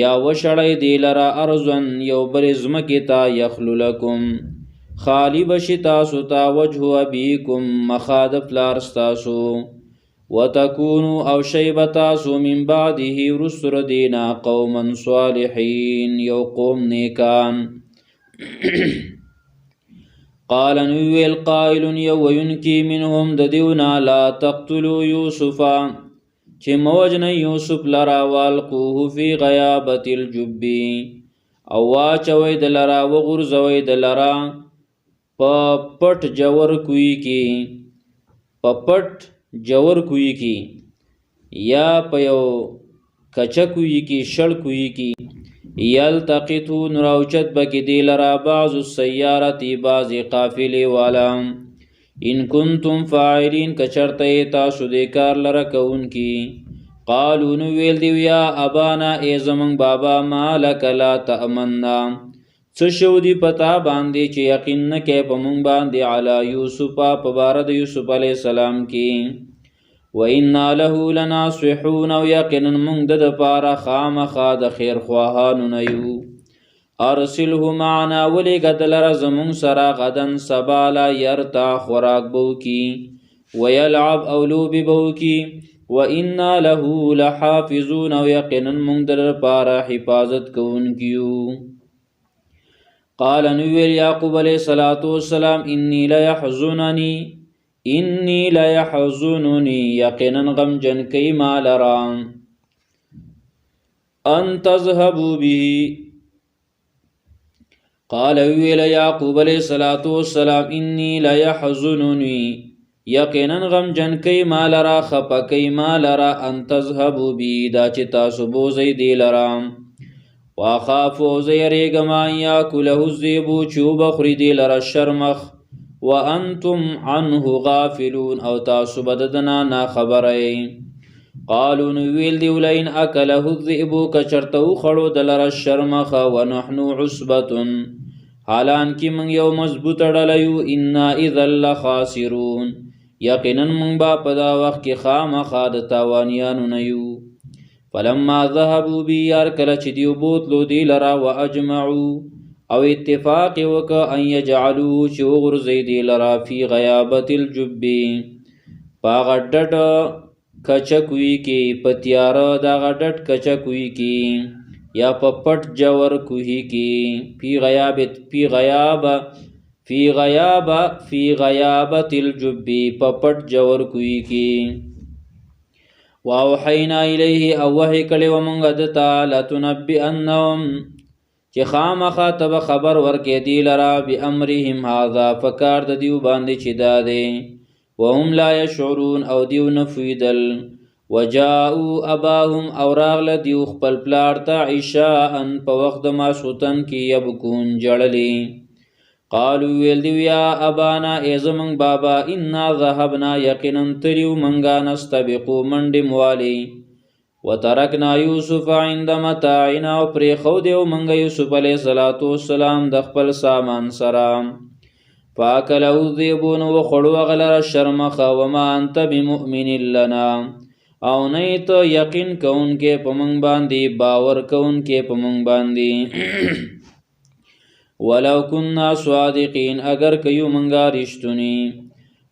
یا وشړی دی لرا ارزن یو بل زمکی تا یخلو لکم خالی بشی تاسو تا وجه ابیکم مخاد فلار ستاسو وتكونوا او شیب تاسو من بعده رسر دینا قوما صالحین یو قوم نیکان قال نویل قائل یو وینکی منهم ددیونا لا تقتلوا یوسفا چه موجن یوسف لرا والقوه فی غیابت الجب او واچوی دلرا وغرزوی دلرا پا پٹ جور کوئی کی پا پٹ جور کوئی کی یا پیو کچا کوئی کی شڑ کوئی کی یلتقطو نراوچت بکی دی لرا بعض السیارتی بعض قافلی والا ان کنتم فاعلین کچرتی تاسو دیکار لرا کون کی قالو نویل دیو یا ابانا ای زمان بابا ما لک لا تأمننا سشو دی پتا باندی چی یقین نکی پمون باندی علی یوسفا پبارد یوسف علیہ السلام کی وَإِنَّا لَهُ لَنَاصِحُونَ او یقینا مونږ د پاره خامخا د خیر خواهانو نه یو ارسله معنا ولېږه دلره زمونږ سره غدن سبا لا یرتع خوراک به وکړي ویلعب او لوبې به وکړي وَإِنَّا لَهُ لَحَافِظُونَ او یقینا مونږ د لپاره حفاظت کوونکي یو قال نویل یعقوب علیہ الصلوۃ والسلام انی لیحزننی یقینا غمجن کی ما لرا ان تذهبوا به قال ویل یعقوب علیہ الصلوۃ والسلام انی لیحزننی یقینا غمجن کی ما لرا خپکی ما لرا ان تذهبوا به دا چې تاسو بوزی دی لرا واخاف زیریګم ان یاکله الذئب چوب خری دی لرا شرمخ وانتم عنه غافلون او تاسو بددنا نا خبرئ قالوا نویل دیو لئن اکله الذئب کچرتو خړو دلر الشرمخ ونحن عصبة حالان کی من یو مضبوط ډلیو انا اذا لخاسرون یقینا من با پدا وخت کی خامخا د تاوانیانو نیو فلما ذهبوا بی یار کله چې دیو بوتلو دی لرا واجمعوا او اتفاق وکا ان یجعلو چه وغرزی دی لرا فی غیابت الجب پا غڈٹ کچکوی کی پتیار دا غڈٹ کچکوی کی یا پا پٹ جور کوئی کی فی غیابت الجب پا پٹ جور کوئی کی واوحینا الیہ اوحی کلی ومنگدتا لتنبئنهم چې خامخا تب خبر ورکې دی لرا بی امرهم هذا فکار د دیو باندې چې دا دی وهم لا یشعرون او دیو نفیدل وجاءوا اباهم او راغل دیو خپل پلار ته عشاء په وخت ماسوتن کې یبکون جړلی قالو ویل دیو یا ابانا ای زمون بابا انا ذهبنا یقینا تریو منګا نستبقو منډ موالی وترکنا یوسف عند متاعنا او پری خو دیو منګ یوسف علیہ الصلوۃ والسلام د خپل سامان سره فاکلو الذئبون وخړو غلر شرمخ وما انت بمؤمن لنا او نیت یقین کون کې پمنګ باندې باور کون کې پمنګ باندې ولو كنا صادقین اگر کيو منګا رښتونی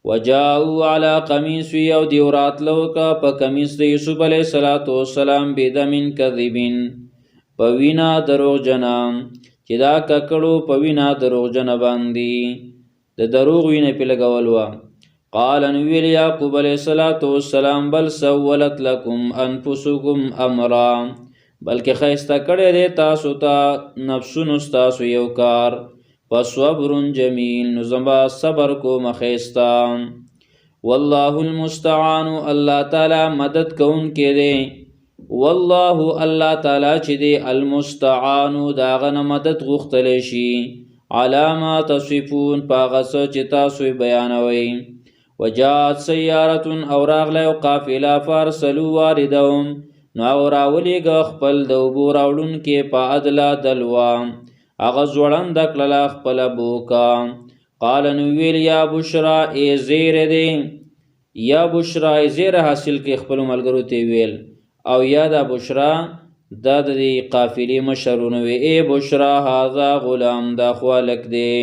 وجاءوا على قميص او دیورات لوکا په قمیص د یوسف علیہ الصلوۃ والسلام بدمن کذبین پوینا دروغ جنا چې دا ککړو پوینا دروغ جنا باندې د دروغ وینه په لګولوا قال نویل یعقوب علیہ الصلوۃ والسلام بل سولت لكم انفسکم امرا بلکې خیسته کړی دی تاسو ته نفسونو تاسو یو کار فصبر جمیل نزمبا صبر کو مخیستا والله المستعان اللہ تعالی مدد کون کے دے والله الله تعالی چې دی المستعان داغه نه مدد غوښتلی شي علی ما تصفون پاغه څه چې تاسو بیانوئ. وجاءت سیارة او راغله قافله فارسلوا واردهم نو هغه راولېږه خپل د اوبو راوړونکي په عدله دلوا هغه ځوړنده کړله خپله بوکه. قال نو ویل یا بشرا ای زیره دی یا بشرا ای زیره حاصل کې خپلو ملګرو ته ویل او یا دا بشرا دا د دې قافلې مشرونه وی ای بشرا هذا غلام دا خو هلک دی.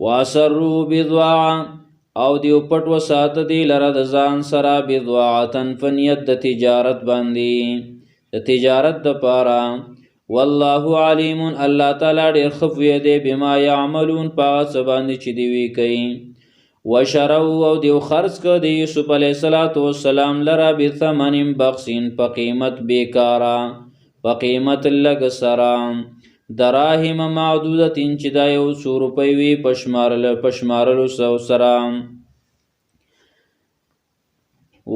واسروا بضاعه او دیو پټ وساته دی لره د ځان سره بضاعتن په نیت د تجارت باندې د تجارت دپاره. والله علیم الله تعالی ډېر ښه پوهه دی بما یعملون په هغه څه باندې چې دوی کوي. وشروا او دیو خرڅ کړ د یوسف علیه السلام لره بثمن بخس په قیمت بیکاره په قیمت لږ سره دراهم معدودة چې دا یو څو روپۍ وي پشمارلو سره.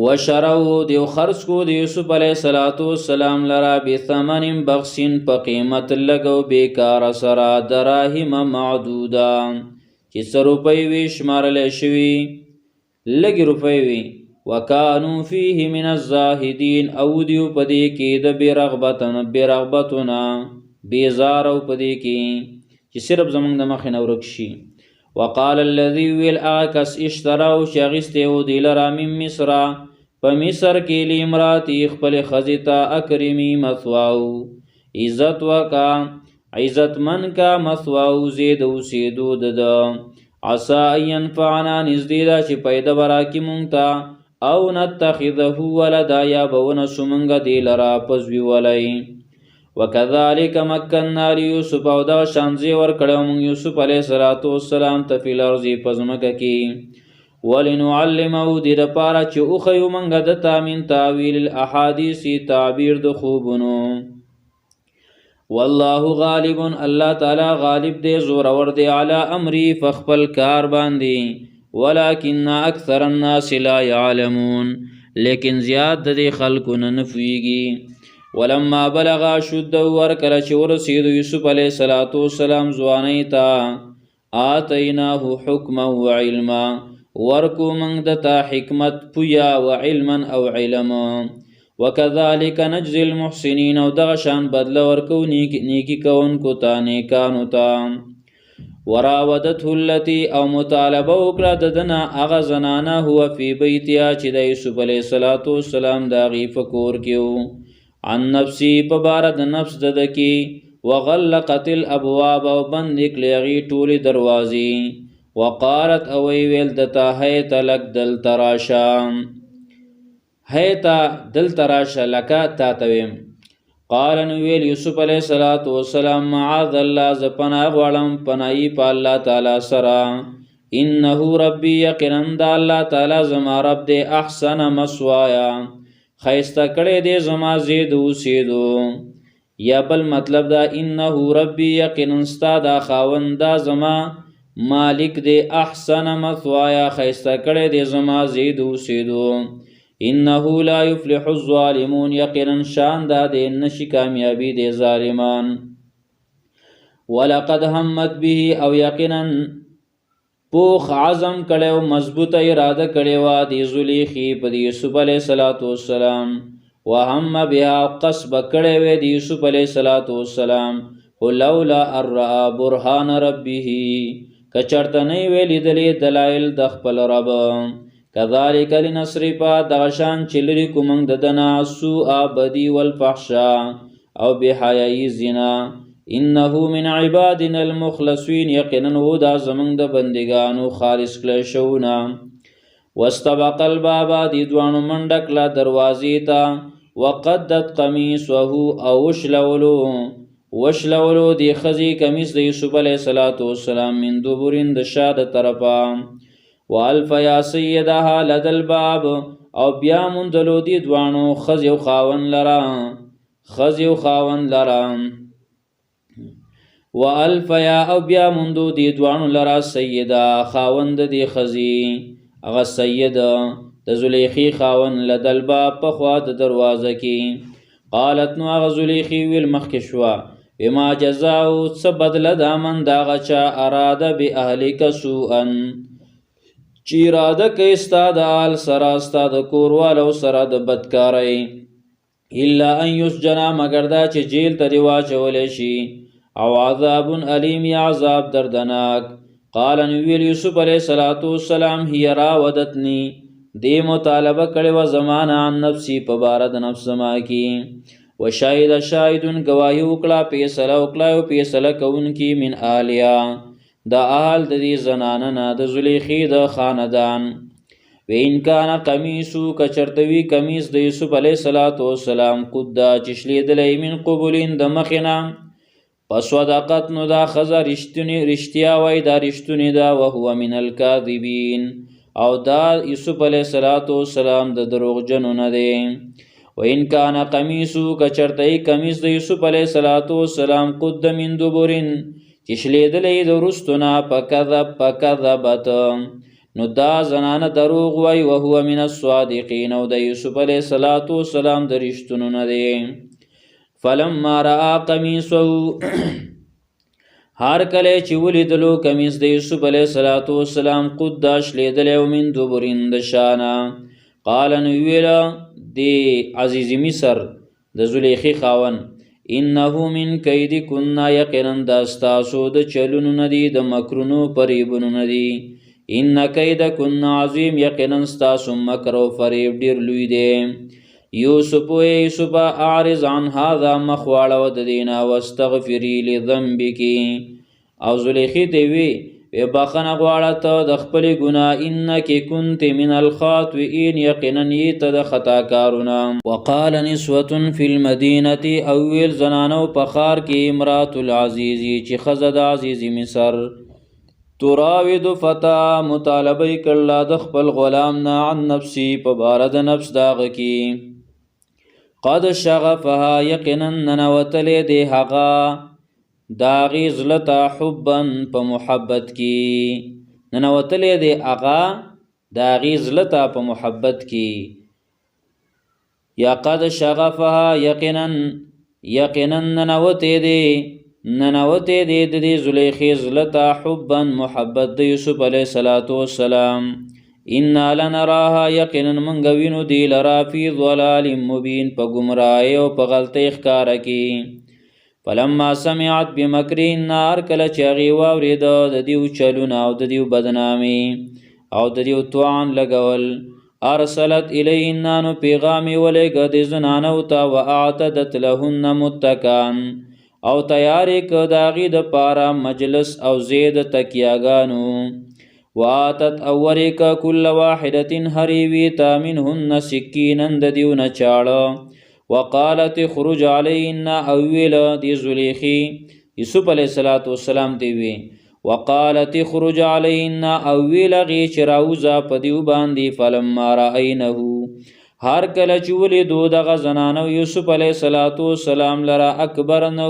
وشروا دیو خرڅ کو د یوسف علیه السلام لره بثمن بخس په قیمت لږ او بیکاره سره دراهم معدوده چې څه روپۍ وي شمارلی شوي لږې روپۍ وي. وکانو فیه من الزاهدین او دیو په دې کې د بېرغبتونه بیزار او په دې کې چې صرف زموږ د مخې نه ورک شي. وقال الذي ویل هغه کس اشتراو چې اخیستی و دی لره من مصر په مصر کې لامراتي خپلې ښځې ته اکرمي مثواو عزت وکا عزتمن کا مثواو زید اوسېدو د ده عسا ان ینفعنا نږدې ده چې پیدا به راکړي مونږ ته او نتخذه ولدا یا به ونسو مونږ دې لره په زوی ولی. وکذلک مکننا لیوسف او دغه شان ځای ورکړی مونږ یوسف علیه السلام ته فی الارض په ځمکه کې ولنعلمه دې دپاره چې وښیو مونږ ده ته من تعویل الاحادیث تعبیر د خوبونو. والله غالب الله تعالی غالب دی زورور دی علی امری فخپل کار باندې ولکن اکثر الناس لا يعلمون لیکن زیاد د دې خلکو نه پوهیږي. ولما بلغ اشده ورکله چې ورسېد یوسف علیه السلام ځوانۍ ته آتیناه حکما وعلما ورکو موږ دته حکمت پویا وعلما او علم. وکذالک نجزی المحسنین او دغه شان بدله ورکو نیکی کوونکو ته نیکانو ته. وراودته التي او مطالبه وکړه د ده نه هغه زنانه هو فی بیتها چې د یوسف علیه السلام د هغې په کور کې و عن نفسي په باره د نفس د ده کې. وغلقت الابواب او بند یې کړې هغې ټولې دروازې. وقالت او ویل دته هیت لک دلته راشه هیتا دلته راشه لکه تا ته ویم. قال نو ویل یوسف علیه السلام معاذ الله زه پناه غواړم پناهي په الله تعالی سره. انه ربي یقینا د الله تعالی زما رب دی احسن مثوایا ښایسته کړی دی زما ځای د اوسېدو. یا بل مطلب دا انه ربي یقینا ستا دا خاوند دا زما مالک دی احسن مثوایا ښایسته کړی دی زما ځای د اوسېدو. انه لا يفلح الظالمون یقینا شان دا دی نشي کامیابی دی ظالمان. ولقد همت به او یقینا پوخ عزم کړی او مضبوطه اراده کړې وه د زلیخې په د یوسف علیه السلام. وهم بها قصب کړی وی د یوسف علیه السلام خو لولا ان رأى برهان ربه که چېرته نه وی لیدلې دلایل د خپل رب. کذالک لنصرف دغه شان چې لرې کړو موږ د ده نه سوء بدي والفحشا او بحیایي زنا. انه من عبادنا المخلصین یقینا و دا زموږ د بندګانو خالص کړی شوونه. واستبق الباب دې دواړو منډه کړه دروازې ته. وقدت قمیصه او وشلولو دې ښځې کمیس د یوسف علیه السلام من دبرین د شا د طرفه. والف یا سیدها لد الباب او بیا موندلو دې دواړو ښځې او خاوند لره. والف یا او بیا موندو دې دواړو لره سیده خاوند دې ښځې هغه سید د زلیخی خاون لدل باب په خوا د دروازه کې. قالت نو هغه زلیخی ویل مخکې شوه بما جزاء څه بدله دا من د هغه چا اراده باهلک سوءا چې اراده کوي ستا د آل سره ستا د کوروالو سره د بدکارۍ، الا ان یسجنا مگر دا چې جیل ته دې واچولی شي، او عذاب علیم یا عذاب دردناک. قال نو ویل یوسف علیه السلام هی راودتنی دی مطالبه کړې وه زمانه عن نفسی په باره د نفس زما کې، وشاهد شاهدون گواهی وکړه فیصله وکړه یو فیصله کوونکي من اهلیا د اهل د دې زنانه نه د زلیخی د خاندان. و ان کان قمیصو کچرتوی کمیس د یوسف علیه السلام قدا چې شلیدلی من قبولین د مخینه، پس صدقت نو دا خزه رشتیا وای دا رشتونی دا وهو من الکاذبین او دا یوسف علیه السلام د دروغجنو نه دی. و ان کان قمیصو کچرتوی کمیس د یوسف علیه السلام قد من دبرین چې شلیدلی د وروستونه فکذبت نو دا زنانه دروغ وای وهو من الصادقین او د یوسف علیه السلام د رشتونو نه دی. فلما رأى قمیصه هر کله چې ولیدلو کمیس د یوسف علیه السلام قد شلیدلی او من دبرین د شانه، قال نو ویله دی عزیز مصر د زلیخی خاون انه من کیدکن یقینا دا ستاسو د چلونو نه دی د مکرونو فریبونو نه دی، ان کیدکن عظیم یقینا ستاسو مکر او فریب ډیر لوی دی. یوسف اعرض عن هذا مخواړه د دینا واستغفری لذنبک او زلیخی ته وی بخنه غواړه ته د خپل ګناه انک کنت من الخاطئین یقینا ته د خطا کارونه. وقال نسوة فی المدینه او ویل زنانو په ښار کې امرات العزیز چې ښځه د عزیز مصر تراود فتا مطالبه کړله د خپل غلام نه عن نفسی په باره د نفس داغه کې، قد شغفها یقینا ننوتلی دی هغه داغی زلتا حبا په محبت کې، ننوتلی دی هغه داغی زلتا په محبت کې، یا قد شغفها یقینا ننوتی دی د دې زلیخی زلتا حبا محبت د یوسف علیه السلام. انا لنراها یقینا منګ وینو دی لرا فی ضلال مبین په گمراهی او په غلطی ښکاره کې. فلما سمعت بمکرهن هر کله چې هغې واورېده د دیو چلونه او د دیو بدنامي او د دیو توان لګول، ارسلت الیهن نو پیغام یې ولېږه د زنانو ته، واعتدت لهن متکان او تیارې که د هغې دپاره مجلس او ځای د تکیاګانو، واتت او ورکه کل واحدت هریوی تا منهن سکینا د دیو نه چاړه، وقالت خرج علیهن او ویل دی زلیخی یوسف علیه السلام ته وی، وقالت خرج علیهن او ویل غی چې راوځه په دیو باندې. فلما رأینه هر کله چې ولیدو دغه زنانو یوسف علیه السلام لره اکبرنه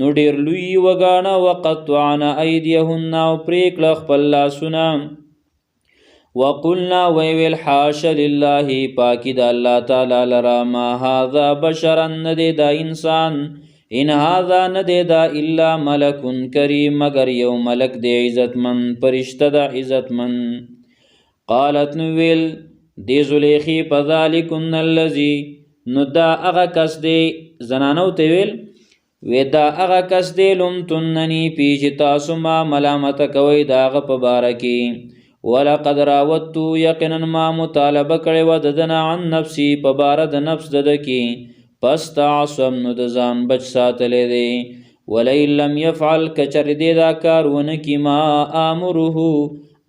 نو ډیر لوی وګاڼه، وقطعنا ایدیهن او پرې کړه خپل لاسونه، وقلنا ویل حاش لله پاکی د الله تعالی لرا، ما هذا بشرا ندی دا انسان، ان هذا ندی دا الا ملک کریم مگر یو ملک دی عزتمن پرشته د عزتمن. قالت نو ویل دی زلیخی فذلکن الذی نو دا هغه کس دی زنانو ته ویل وی دا هغه کس دی لمتننی پی چې تاسو ما ملامت کوئ د هغه په باره کې، ولقد راودتو یقینا ما مطالبه کړې وه د ده نه عن نفسي په باره د نفس د ده کې، پس تعصم نو د ځان بچ ساتلی دی. ولئن لم یفعل کچر دی دا کار ونه کي ما آمره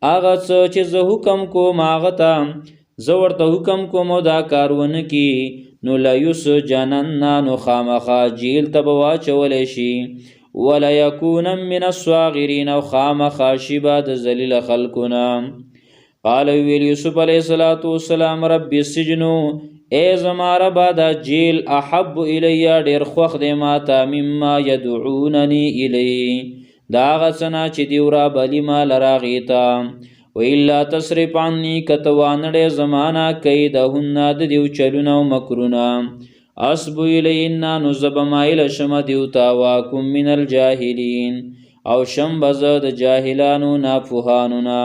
هغه څه چې زه حکم کوم هغه ته زه ورته حکم کوم او دا کار ونه کي، نو لیسجنن نو خامخا جیل ته به واچولی شي، ولیکون من الصاغرین او خامخا شي به د ذلیله خلکونه. قال ویل یوسف علیه السلام رب السجنو ای زما ربا دا جیل احب الی ډیر خوښ دی ماته مما یدعوننی الی دا هغه څه نه چې دیو رابلي ما لره هغې ته، وإلا تصرف عني کتوانړې زمانہ کیدهن د دیو چلونه او مکرونه اصب الینا نو زب مایل شم دیوتا واکم من الجاهلین او شم بز د جاهلانو نافوهانونا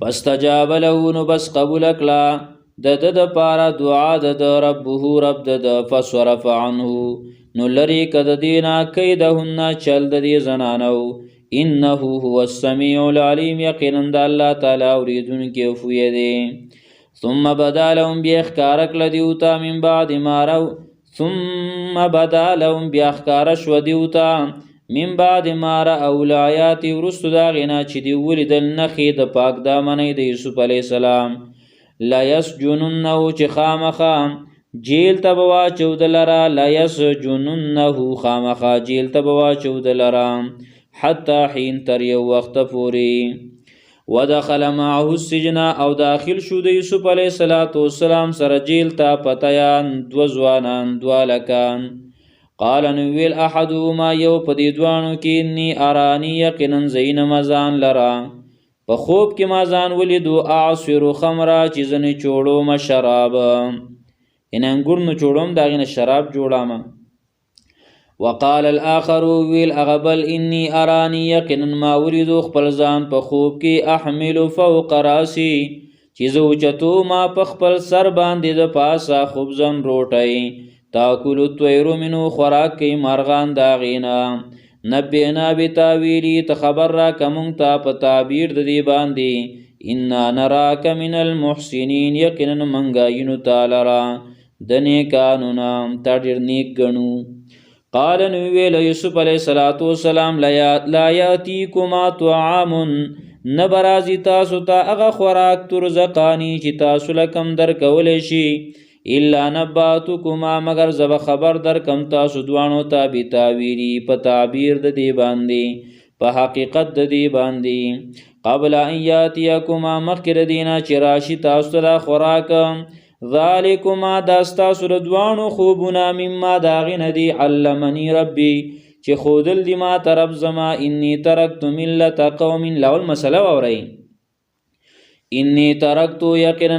پستجاب له نو بس قبول کلا د پارا دعا د ربه رب د فصرف عنه نو لری کد دینا کیدهن چل د دی زنانو انه هو السمیع العلیم یقینا د الله تعالی اوریدون کې فوی دی ثم بدا لهم بیاخکارک لدیوتا من بعد ما رو ثم بدا لهم بیاخکارش ودیوتا من بعد ما رأو الآیات ورستو دا غینا چی دی ولیدل نخی د پاک دامنی د یوسف علیہ السلام لا یسجننه چی خامخام جیل تبوا چودلرا لا یسجننه خامخا جیل تبوا چودلرا حتی حین تر یو وقت پوری ودخل معه السجن او داخل شو د یوسف علیہ السلام سره جیل تا پتیان دو زوانان دوالکان قال نویل احدهما یو پدی دوانو کی انی ارانی یقینا زین مزان لرا په خوب کې مازان ولیدو اعصر خمرا چیزن چوڑو ما شراب ان انګور نو چوڑوم داغه شراب جوړام وقال الاخر ویل اغبل انی ارانی یقینا ما ولیدو خپل ځان په خوب کې احمل فوق راسی چیزو چتو ما په خپل سر باندې د پاسا خبزن روټی تاکل الطیر منو خوراک کی مرغان داغینا نبینا بتاویلی تخبر را کمونگ تا پا تعبیر دی باندی انا نراک من المحسنین یقینا منگاینو تالرا دنی کانونا تاڑیر نیک گنو قال نویل یوسف علیہ السلام لا یاتیکما طعام نبرازی تاسو تا اغا خوراک ترزقانی چی تاسو لکم در کولشی الا نباتکما مگر زب خبر در کم تاسو دوانو تا بی تاویلی پا تعبیر د دی باندی پا حقیقت د دی باندی قبل ان یاتیکما مخکر دینا چراشی تاسو را خوراک ذالکما داستاسو دوانو خوبنا مما داغین دی علمنی ربی چی خودل دی ما طرف زما انی ترکت ملت قوم لاول مسئلہ ورائی انی ترکتو یقینا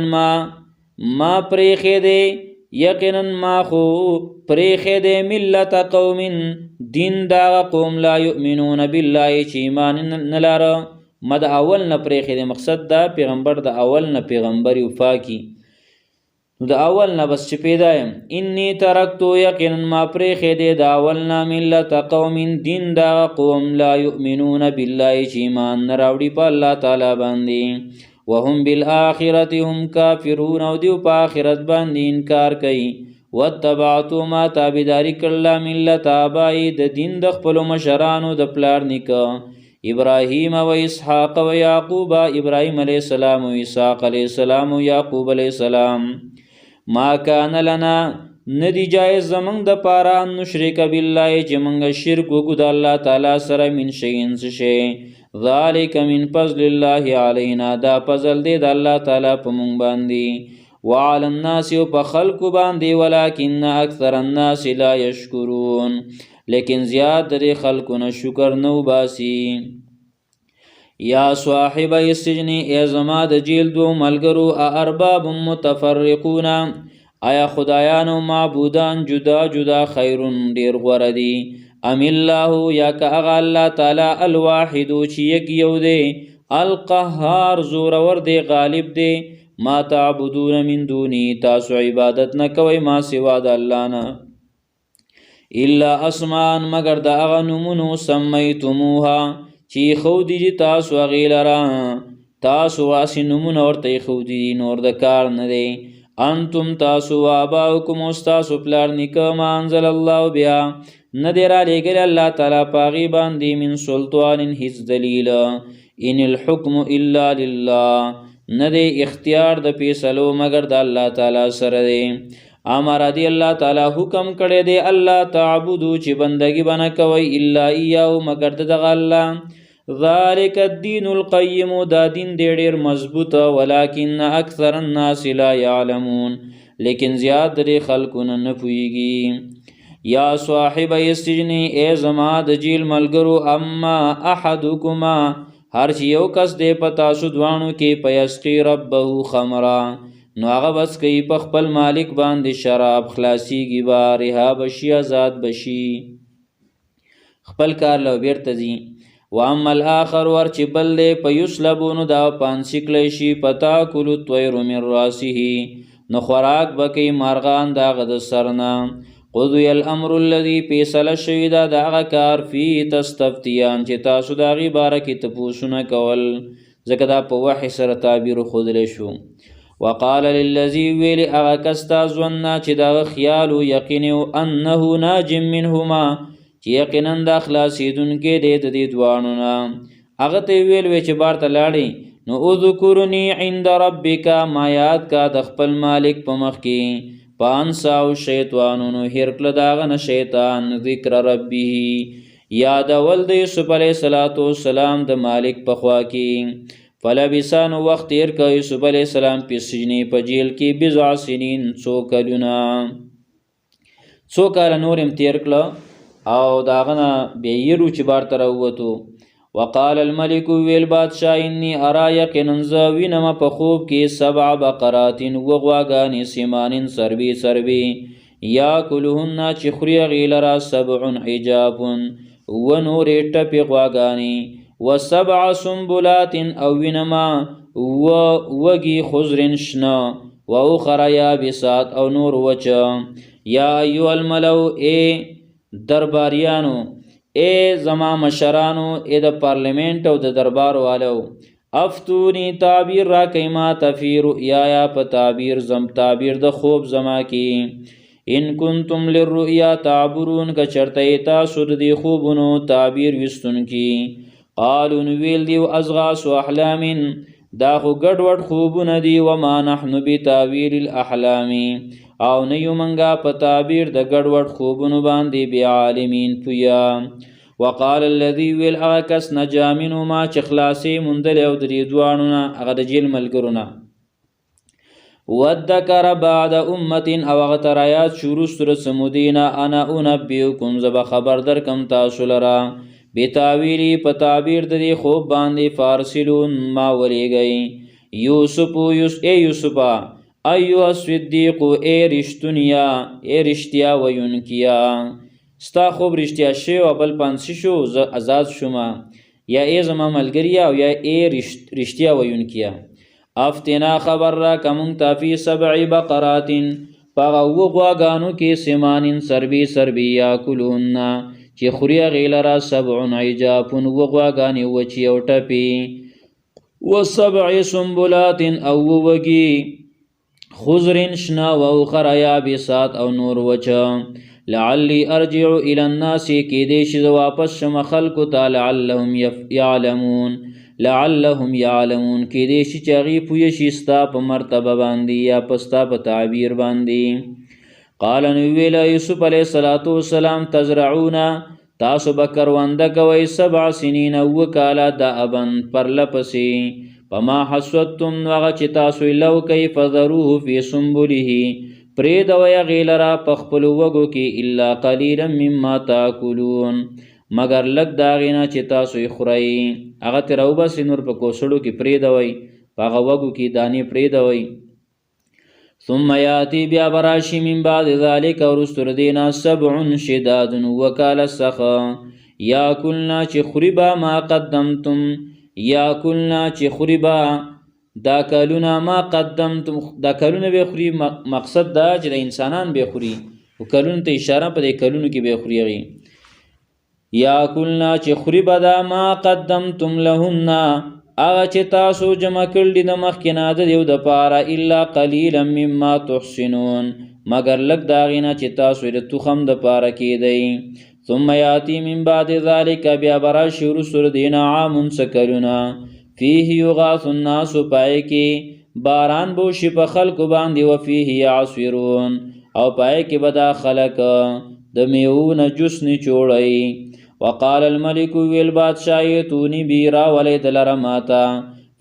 ما پریخه ده یقینا ما خو پریخه ده ملت قوم دین دا قوم لا یؤمنون بالله چی ایمان نلار مد اول نه پریخه ده مقصد دا پیغمبر دا اول نه پیغمبر وفا کی نو دا اول نه بس چی پیدایم انی ترکتو یقینا ما پریخه ده دا اول نه ملت قوم دین دا قوم لا یؤمنون بالله چی ایمان نراوڑی پا اللہ تعالی باندی وهم بالآخرت هم کافرون او دیو پا آخرت باندی انکار کئی واتبعتو ما تابداری کرلا ملت آبائی د دین د خپلو مشرانو د پلار نکا ابراهیم و اسحاق و یعقوب ابراهیم علیہ السلام و اسحاق علیہ السلام و یعقوب علیہ السلام ما کان لنا ندی جائز زمنگ د پارا نشرک بالله چې منګ شرک وکړو د الله تعالی سره من شیئن شی ذالک من فضل الله علینا دا فضل دی د الله تعالی په مونږ باندې وعلى الناس او په خلق باندې ولکن اکثر الناس لا یشکرون لیکن زیاد د خلقونه شکر نو باسی یا صاحب السجن ای زما د جیل دو ملګرو ارباب متفرقون آیا خدایان او معبودان جدا جدا خیرون ډیر غوړه دي ام الله یا که اغا اللہ تعالی الواحد چی یک یو دے القهار زورور دے غالب دے ما تعبدون من دونی تاسو عبادت نکوی ما سوا دا اللہ نا الا اسمان مگر دا اغا نمونو سمیتموها چی خودی جی تاسو اغیلرا تاسو واسی نمون اور تی خودی جی نور دا کار ندے انتم تاسو آباؤکم استاسو پلار نکا انزل اللہ بیا ندیرا لیگل اللہ تعالی پاغی باندی من سلطان ہز دلیل ان الحکم الا للہ ندی اختیار د پیسلو مگر دا اللہ تعالی سر دے امارا دی اللہ تعالی حکم کڑے دے اللہ تعبدو چی بندگی بنا کوئی الا ایاو مگر دغا اللہ ذالک الدین القیم دا دین دیر مضبوط ولیکن اکثر الناس لا یعلمون لیکن زیاد دری خلقون نپویگی یا صاحب السجن اے زما د جیل ملګرو اما احدکما هر چې یو کس دی په تاسو دوانو کې پیسقي ربه خمرا نو هغه بس کوي په خپل مالک باندې شراب خلاصیږي به رها بشي آزاد بشي خپل کار له بیرته ځي واما الاخر ور چې بل دی په یسلبو نو دا پانسي کلی شي فتاکل الطیر من راسه نو خوراک بکی مارغان دا غد سرنا قضی الامر الذي فیصله شوی دا دغه کار فی تستفتیان چې تاسو دا غي باره کې تپوسونه کول ځکه دا په وحی سره تعبیر خودل شو وقال للذي ویل اغه کستا ظن چې دا خیال یقین انه ناج منهما چې یقینا د خلاصیدون کې د دې دوانو نه هغه ته ویل چې بار ته لاړې نو اذکرنی عند ربک ما یاد کا د خپل مالک په مخ کې پانساو شیطانونو هرکله داغه شیطان ذکر ربه یاد ول د یوسف علیه السلام د مالک په خوا کې فلبسان وخت تیر کا یوسف علیه السلام په سجنی په جیل کې بضع سنین څو کلونه څو کال نورم تیر کړه او داغه به یرو چې بار تر وته وقال الملك ویل بادشاہ انی ارا یقینا زوینما په خوب کې 7 بقرات وغواغانی سیمانین سربی یاکلهن چې خوري غیلرا 7 حجاب و نور ټپی غواغانی و7 سنبلات او وینما وگی خضرن شنا و اخرى یابسات او نور وچا یا ایو الملو اے درباریانو اے زما مشرانو اے د پارلیمنت او د دربار والو افتونی تعبیر را کیما تفیر یا په تعبیر تعبیر د خوب زما کی ان کنتم للرؤیا تعبرون ک چرته تاسو د خوبونو تعبیر وستون کی قالوا ویل دی ازغاس احلام دا خو ګډوډ خوبونه دی و ما نحن بتاویل الاحلام او نیو منگا په تعبیر د ګډوډ خوبونو باندې بعالمین پویا وقال الذي ويل اكس نجا منه ما چخلاصي مندل او درې دوانو نه هغه د جیل ملګرونه وذكر بعد امه او غتريات شروع سر سمودینا انا انبئكم زب خبر در کم تاسو لرا بتاویلی په تعبیر د خوب باندې فارسلون ما ولېږي یوسفا ایو صدیق اے رشتنیا اے رشتیا وینکیا ستا خوب رشتیا شو او بل پانسی شو آزاد شوما یا ای زما ملګریا او یا ای رشتیا وینکیا افتنا خبر را کمون تافی 7 بقرات فغو غواگانو کې سیمانین سربی یاکلون چې خوریا غیلرا 7 عجاف وغواگانی وچی او ټپی و7 سنبلات او وگی خضرن شنا و اخر یابسات او نور وچا لعلی ارجع الى الناس کی دیش واپس شم خلق تعالی لعلهم یعلمون کی دیش چغی پوی شستا په مرتبه باندې یا پستا په تعبیر باندې قال نو ویلا یوسف علیہ السلام تزرعون تاسو بکرونده کوي 7 سنین وکالا دابن پر لپسی پما حسوتم وغه چې تاسو لو کوي فذروه فی سنبله پرید ویا غیلرا پخپل وګو کې الا قلیلا مما تاکلون مگر لګ داغینا چې تاسو یې خورئ هغه تر او بس نور په کوسړو کې پرید وای هغه وګو کې دانی پرید وای ثم یاتی بیا براشی من بعد ذلك ورستر دینا 7 شداد وکال السخا یاکلنا چې خریبا ما قدمتم یاکلنا چې خریبا دا کلونه ما قدمتم دا کلونه به خوري مقصد دا چې د انسانان به خوري او کلونه ته اشاره په دې کلونو کې به خوري یاکلنا چې خریبا دا ما قدمتم لهن اغه چې تاسو جمع کړل د مخکنه د یو د پاره الا قلیلا مما تحسنون مگر لک داغینا چې تاسو د تخم د پاره کېدی ثم یاتی من بعد ذلك بیا برا شروع سر دینا عام سکلنا فيه یغاث الناس پای کې باران بوشي په خلق باندې و فيه يعصرون او پای کې بدا خلق د میون جسن چوړی وقال الملك والبادشاہ تونی بیرا ولید لرماتا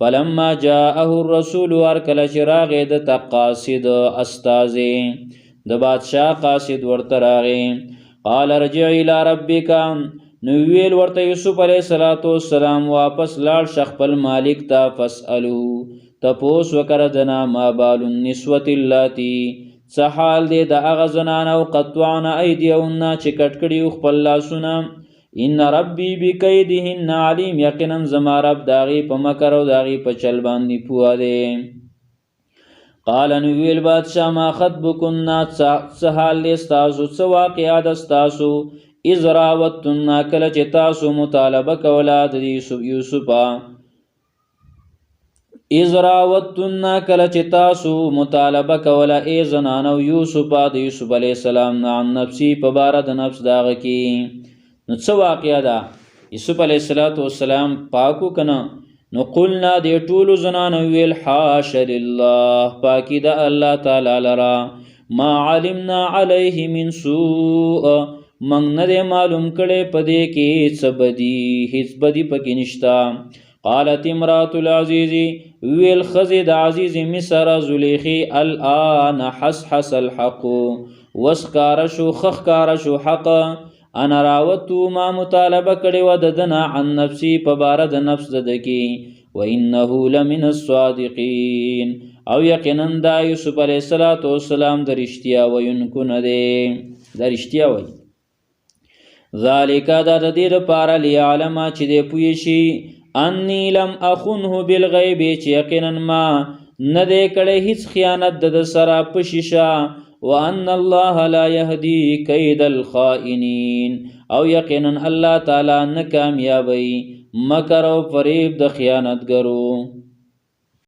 فلما جاءه الرسول ورکل چراغ د تقاصد استاذ د بادشاہ قاصد ورتراغ قال ارجع الى ربك نو ویل ورته یوسف علیه السلام واپس لاړ شه خپل مالک ته فاسألو تپوس وکړه دنا ما بال النسوة اللاتی څه حال دی د هغه زنانو قطعن ایدیهن چې کټ کړي خپل لاسونه ان ربی بکیدهن علیم یقینا زما رب داغي په مکر او داغي په چل باندې پوهه دی قال نو ویل بادشاہ ما خطبکن څه حال دی ستاسو څه واقعه ده ستاسو اذ راوتن کله چې تاسو مطالبه کوله د یوسفه اذ راوتن کله چې تاسو مطالبه کوله ای زنانو یوسف د یوسف علیه السلام عن نفسی په باره د نفس داغه کې نو څه واقعه ده یوسف علیه السلام پاکو کنه نو قلنا دې ټولو زنانو ویل حاش لله پاکی د الله تعالی لرا ما علمنا علیه من سوء من نه معلوم کړي پدې کې څه بدی هیڅ بدی پکې نشتا قالت امرات العزیز ویل خزید عزیز مصر زلیخی الان حسحس الحق وسکارشو خخکارشو حق انا راوتو ما مطالبه کړي و ددنا عن نفسی په بار د نفس ددکی و انه لمن الصادقین او یقینا دا یوسف علیہ السلام د رښتیا وینکو نه دی د رښتیا وای ذالک دا د دې لپاره لیعلم چې دې پوي شي انی لم اخنه بالغیب چې یقینا ما نه دې کړي هیڅ خیانت د سره پشیشا وان الله لا يهدي كيد الخائنين او یقینا الله تعالی نه کامیابی مکر او فریب د خیانتګرو